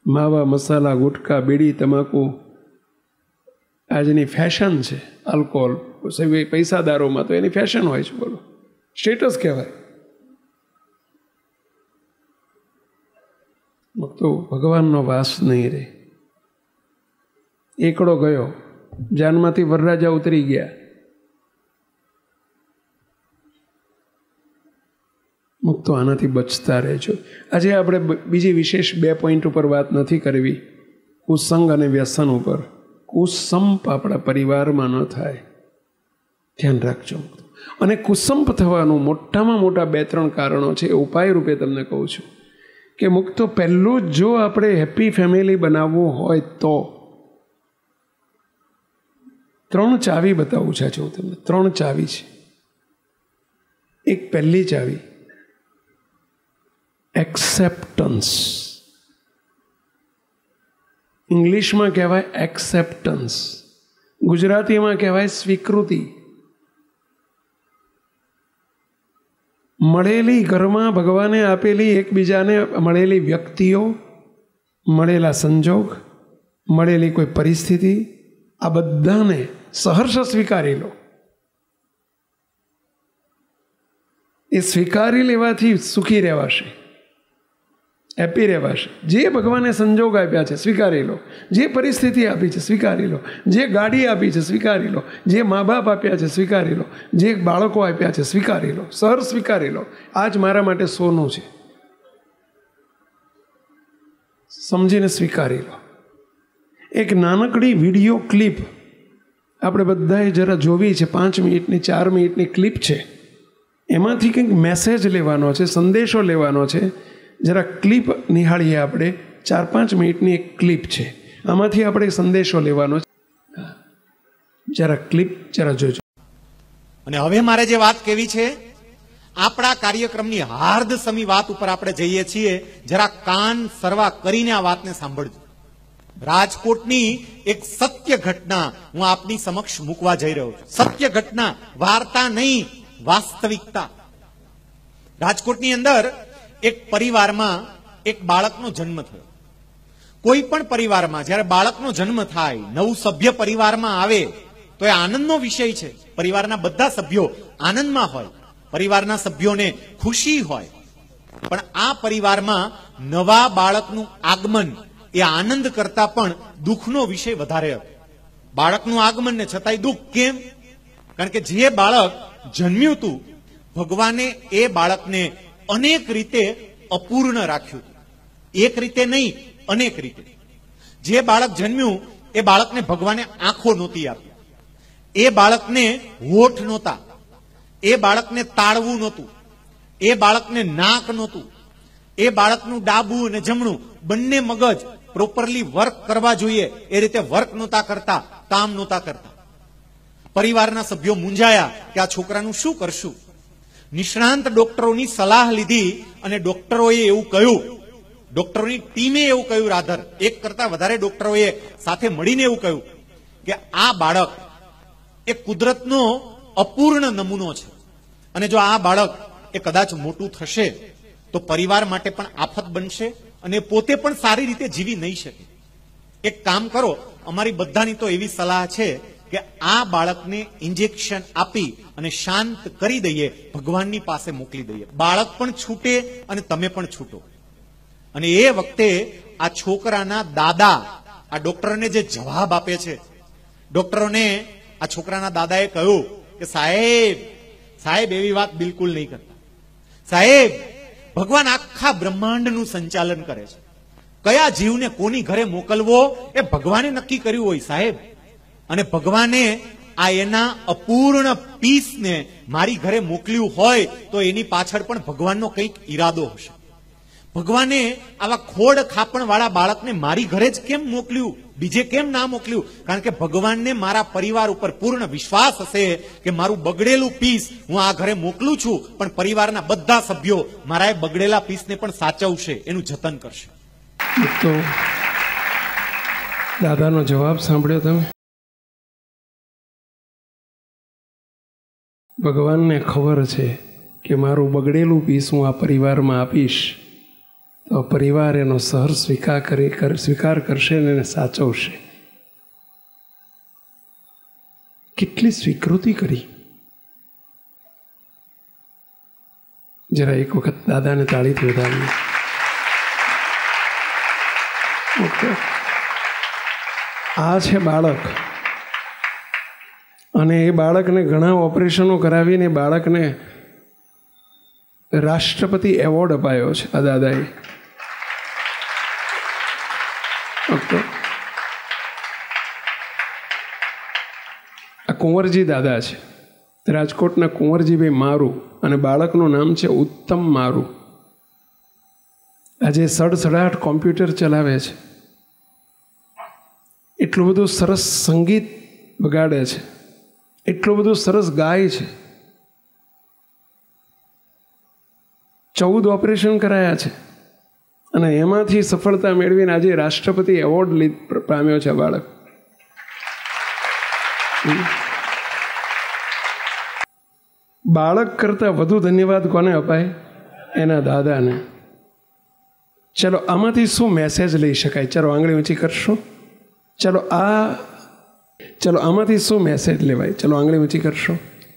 માવા, મસાલા, ગુટકા, બીડી, તમાકુ આજની ફેશન છે. આલ્કોહોલ, પૈસાદારોમાં તો એની ફેશન હોય છે. બોલો, સ્ટેટસ કહેવાય. તો ભગવાનનો વાસ નહીં રહે. એકડો ગયો, જાનમાંથી વરરાજા ઉતરી ગયા. મુક્તો આનાથી બચતા રહેજો. આજે આપણે બીજી વિશેષ 2 પોઈન્ટ ઉપર વાત નથી કરવી, કુસંગ અને વ્યસન ઉપર. કુસંપ આપણા પરિવારમાં ન થાય, ધ્યાન રાખજો. અને કુસંપ થવાનું મોટામાં મોટા 2-3 કારણો છે. એ ઉપાય રૂપે તમને કહું છું કે મુક્તો પહેલું, જો આપણે હેપી ફેમિલી બનાવવું હોય તો 3 ચાવી બતાવું છે. હું તમને 3 ચાવી છે. એક પહેલી ચાવી એક્સેપ્ટન્સ. ઇંગ્લિશમાં કહેવાય એક્સેપ્ટન્સ, ગુજરાતીમાં કહેવાય સ્વીકૃતિ. મળેલી ઘરમાં ભગવાને આપેલી એકબીજાને મળેલી વ્યક્તિઓ, મળેલા સંજોગ, મળેલી કોઈ પરિસ્થિતિ, આ બધાને સહર્ષ સ્વીકારી લો. એ સ્વીકારી લેવાથી સુખી રહેવાશે, હેપી રહેવાશે. જે ભગવાને સંજોગ આપ્યા છે સ્વીકારી લો, જે પરિસ્થિતિ આપી છે સ્વીકારી લો, જે ગાડી આપી છે સ્વીકારી લો, જે મા બાપ આપ્યા છે સ્વીકારી લો, જે બાળકો આપ્યા છે સ્વીકારી લો, સહર સ્વીકારી લો. આજ મારા માટે સોનું છે, સમજીને સ્વીકારી લો. એક નાનકડી વિડીયો ક્લિપ આપણે બધાએ જરા જોવી છે, 5 મિનિટની 4 મિનિટની ક્લિપ છે. એમાંથી કંઈક મેસેજ લેવાનો છે, સંદેશો લેવાનો છે. જરા ક્લિપ નિહાળીએ આપણે. 4-5 મિનિટની એક ક્લિપ છે, આમાંથી આપણે સંદેશો લેવાનો છે. જરા ક્લિપ જરા જોજો. અને હવે મારે જે વાત કેવી છે, આપણા કાર્યક્રમની હાર્દ સમી વાત ઉપર આપણે જઈએ છીએ. જરા કાન સરવા કરીને આ વાતને સાંભળજો. રાજકોટની એક સત્ય ઘટના હું આપની સમક્ષ મૂકવા જઈ રહ્યો છું. સત્ય ઘટના, વાર્તા નહીં, વાસ્તવિકતા. રાજકોટની અંદર એક પરિવારમાં એક બાળકનો જન્મ થયો. કોઈ પણ પરિવારમાં જ્યારે બાળકનો જન્મ થાય, નવું સભ્ય પરિવારમાં આવે તો એ આનંદનો વિષય છે. પરિવારના બધા સભ્યો આનંદમાં હોય, પરિવારના સભ્યોને ખુશી હોય. પણ આ પરિવારમાં નવા બાળકનું આગમન એ આનંદ કરતા પણ દુઃખનો વિષય વધારે હતો. બાળકનું આગમન ને છતાંય દુઃખ. કેમ? કારણ કે જે બાળક જન્મ્યું હતું, ભગવાને એ બાળકને અનેક રીતે અપૂર્ણ રાખ્યું હતું. એક રીતે નહીં, અનેક રીતે. જે બાળક જન્મ્યું એ બાળકને ભગવાને આંખો નહોતી આપી, એ બાળકને હોઠ નહોતા, એ બાળકને તાળવું નહોતું, એ બાળકને નાક નહોતું, એ બાળકનું ડાબું અને જમણું બંને મગજ પ્રોપરલી વર્ક કરવા જોઈએ એ રીતે વર્ક નહોતા કરતા, કામ નહોતા કરતા. પરિવારના સભ્યો મૂંઝાયા કે આ છોકરાનું શું કરશું. નિષ્ણાંત ડોક્ટરોની સલાહ લીધી અને ડોક્ટરોએ એવું કહ્યું, ડોક્ટરોની ટીમે એવું કહ્યું, રાધર એક કરતા વધારે ડોક્ટરોએ સાથે મળીને એવું કહ્યું કે આ બાળક એ કુદરતનો અપૂર્ણ નમૂનો છે અને જો આ બાળક એ કદાચ મોટું થશે તો પરિવાર માટે પણ આફત બનશે અને પોતે પણ સારી રીતે જીવી નહીં શકે. એક કામ કરો, અમારી બધાની તો એવી સલાહ છે કે આ બાળકને ઇન્જેક્શન આપી અને શાંત કરી દઈએ, ભગવાનની પાસે મોકલી દઈએ. બાળક પણ છૂટે અને તમે પણ છૂટો. અને એ વખતે આ છોકરાના દાદા આ ડોક્ટરને જે જવાબ આપે છે, ડોક્ટરોને આ છોકરાના દાદાએ કહ્યું કે સાહેબ એવી વાત બિલકુલ નહીં કરતા. સાહેબ, ભગવાન આખા બ્રહ્માંડનું સંચાલન કરે છે. કયા જીવને કોની ઘરે મોકલવો એ ભગવાને નક્કી કર્યું હોય સાહેબ. અને ભગવાને આ એના અપૂર્ણ પીસને મારી ઘરે મોકલ્યું હોય તો એની પાછળ પણ ભગવાનનો કંઈક ઈરાદો હશે. ભગવાને આવા ખોડ ખાપણ વાળા બાળકને મારી ઘરે જ કેમ મોકલ્યું, બીજે કેમ ના મોકલ્યું? કારણ કે ભગવાનને મારા પરિવાર ઉપર પૂર્ણ વિશ્વાસ હશે કે મારું બગડેલું પીસ હું આ ઘરે મોકલું છું, પણ પરિવારના બધા સભ્યો મારા એ બગડેલા પીસને પણ સાચવશે, એનું જતન કરશે. તો દાદાનો જવાબ સાંભળ્યો તમે? ભગવાનને ખબર છે કે મારું બગડેલું પીસ હું આ પરિવારમાં આપીશ તો પરિવાર એનો સહર સ્વીકાર કરશે ને એને સાચવશે. કેટલી સ્વીકૃતિ કરી. જરા એક વખત દાદાને તાળીથી વધાવીએ. આ છે બાળક અને એ બાળકને ઘણા ઓપરેશનો કરાવીને બાળકને રાષ્ટ્રપતિ એવોર્ડ અપાયો છે આ દાદાએ. આ કુંવરજી દાદા છે, રાજકોટના કુંવરજીભાઈ મારું, અને બાળકનું નામ છે ઉત્તમ મારું. આજે સડસડાટ કોમ્પ્યુટર ચલાવે છે, એટલું બધું સરસ સંગીત વગાડે છે, એટલું બધું સરસ ગાય છે. 14 ઓપરેશન કરાયા છે અને એમાંથી સફળતા મેળવીને આજે રાષ્ટ્રપતિ એવોર્ડ પામ્યો છે બાળક. બાળક કરતાં વધુ ધન્યવાદ કોને અપાય? એના દાદાને. ચલો આમાંથી શું મેસેજ લઈ શકાય? ચલો આંગળી ઊંચી કરશો. ચલો આમાંથી શું મેસેજ લેવાય? ચલો આંગળી ઊંચી કરશો.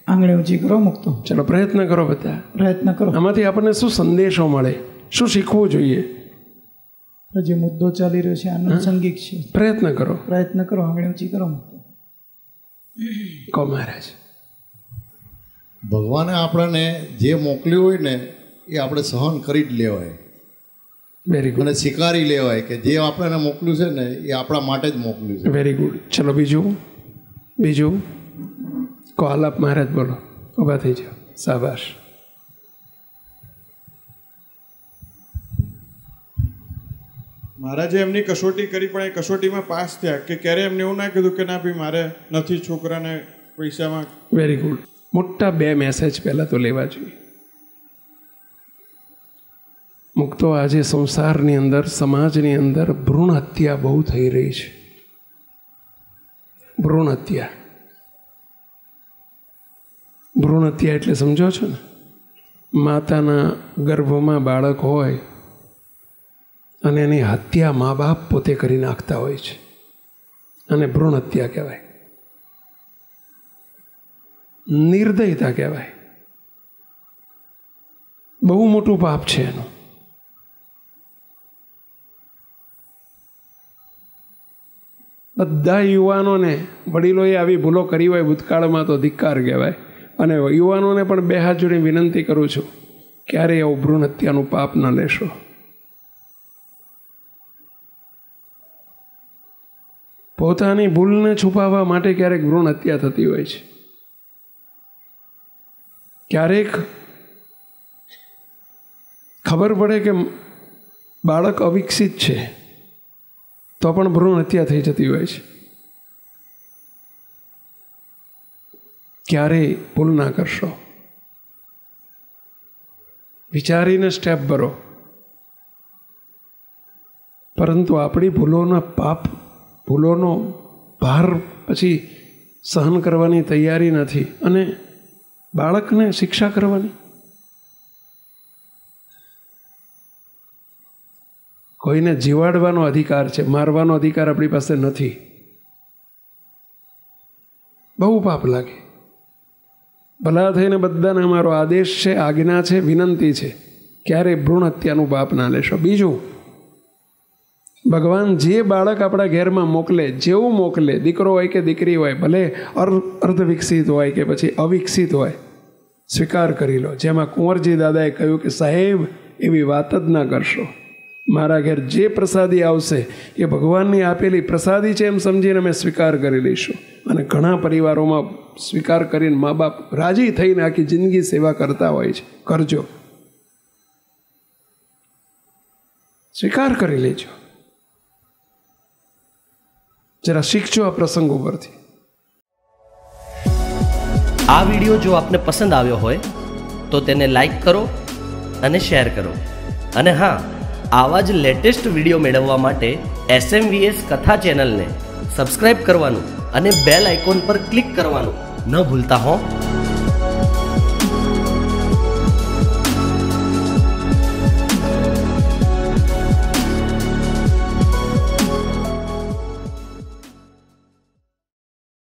આંગળી ઊંચી કરો, મુક્તો. ચલો પ્રયત્ન કરો બધા. પ્રયત્ન કરો. આમાંથી આપણને શું સંદેશો મળે? શું શીખવું જોઈએ? જે મુદ્દો ચાલી રહ્યો છે આનુષંગિક છે. પ્રયત્ન કરો. પ્રયત્ન કરો. આંગળી ઊંચી કરો, મુક્તો. કહો મહારાજ. ભગવાને આપણને જે મોકલ્યું હોય ને એ આપણે સહન કરી જ લેવાય. Very good. અને સ્વીકારી લેવાય કે જે આપણને મોકલ્યું છે ને એ આપણા માટે જ મોકલ્યું છે. Very good. ચલો બીજું કહો. આલાપ મહારાજ બોલો. ઊભા થઈ જાઓ. શાબાશ. મહારાજે એમની કસોટી કરી પણ એ કસોટીમાં પાસ થયા કે ક્યારે એમને એવું ના કીધું કે ના ભાઈ મારે નથી છોકરાને પૈસામાં. Very good. મોટા 2 મેસેજ પહેલાં તો લેવા જોઈએ. મુક્તો આજે સંસારની અંદર, સમાજની અંદર ભ્રૂણ હત્યા બહુ થઈ રહી છે. ભ્રૂણ હત્યા એટલે સમજો છો ને? માતાના ગર્ભમાં બાળક હોય અને એની હત્યા મા બાપ પોતે કરી નાખતા હોય છે અને ભ્રૂણ હત્યા કહેવાય. નિર્દયતા કહેવાય. બહુ મોટું પાપ છે એનું. બધા યુવાનોને, વડીલોએ આવી ભૂલો કરી હોય ભૂતકાળમાં તો ધિક્કાર કહેવાય. અને યુવાનોને પણ 2 હાથ જોડી વિનંતી કરું છું, ક્યારેય આવું ભ્રૂણ હત્યાનું પાપ ન લેશો. પોતાની ભૂલને છુપાવવા માટે ક્યારેક ભ્રૂણ હત્યા થતી હોય છે. ક્યારેક ખબર પડે કે બાળક અવિકસિત છે તો પણ ભ્રૂણ હત્યા થઈ જતી હોય છે. ક્યારેય ભૂલ ના કરશો, વિચારીને સ્ટેપ ભરો. પરંતુ આપણી ભૂલોનો ભાર પછી સહન કરવાની તૈયારી નથી અને બાળકને શિક્ષા કરવાની. કોઈને જીવાડવાનો અધિકાર છે, મારવાનો અધિકાર આપણી પાસે નથી. બહુ પાપ લાગે. ભલા થઈને બધાને અમારો આદેશ છે, આજ્ઞા છે, વિનંતી છે, ક્યારેય ભ્રૂણ હત્યાનું પાપ ના લેશો. બીજું, ભગવાન જે બાળક આપણા ઘેરમાં મોકલે, જેવું મોકલે, દીકરો હોય કે દીકરી હોય, ભલે અર્ધ વિકસિત હોય કે પછી અવિકસિત હોય, સ્વીકાર કરી લો. જેમાં કુંવરજી દાદાએ કહ્યું કે સાહેબ એવી વાત જ ના કરશો. મારા ઘેર જે પ્રસાદી આવશે એ ભગવાનની આપેલી પ્રસાદી છે એમ સમજીને અમે સ્વીકાર કરી લઈશું. અને ઘણા પરિવારોમાં સ્વીકાર કરીને મા બાપ રાજી થઈને આખી જિંદગી સેવા કરતા હોય છે. કરજો, સ્વીકાર કરી લેજો. જરા શીખજો આ પ્રસંગ ઉપરથી. આ વિડીયો જો આપને પસંદ આવ્યો હોય તો તેને લાઈક કરો અને શેર કરો. અને હા, આવા જ લેટેસ્ટ વિડીયો મેળવવા માટે SMVS કથા ચેનલને સબસ્ક્રાઇબ કરવાનું અને બેલ આઇકોન પર ક્લિક કરવાનું ન ભૂલતા હો.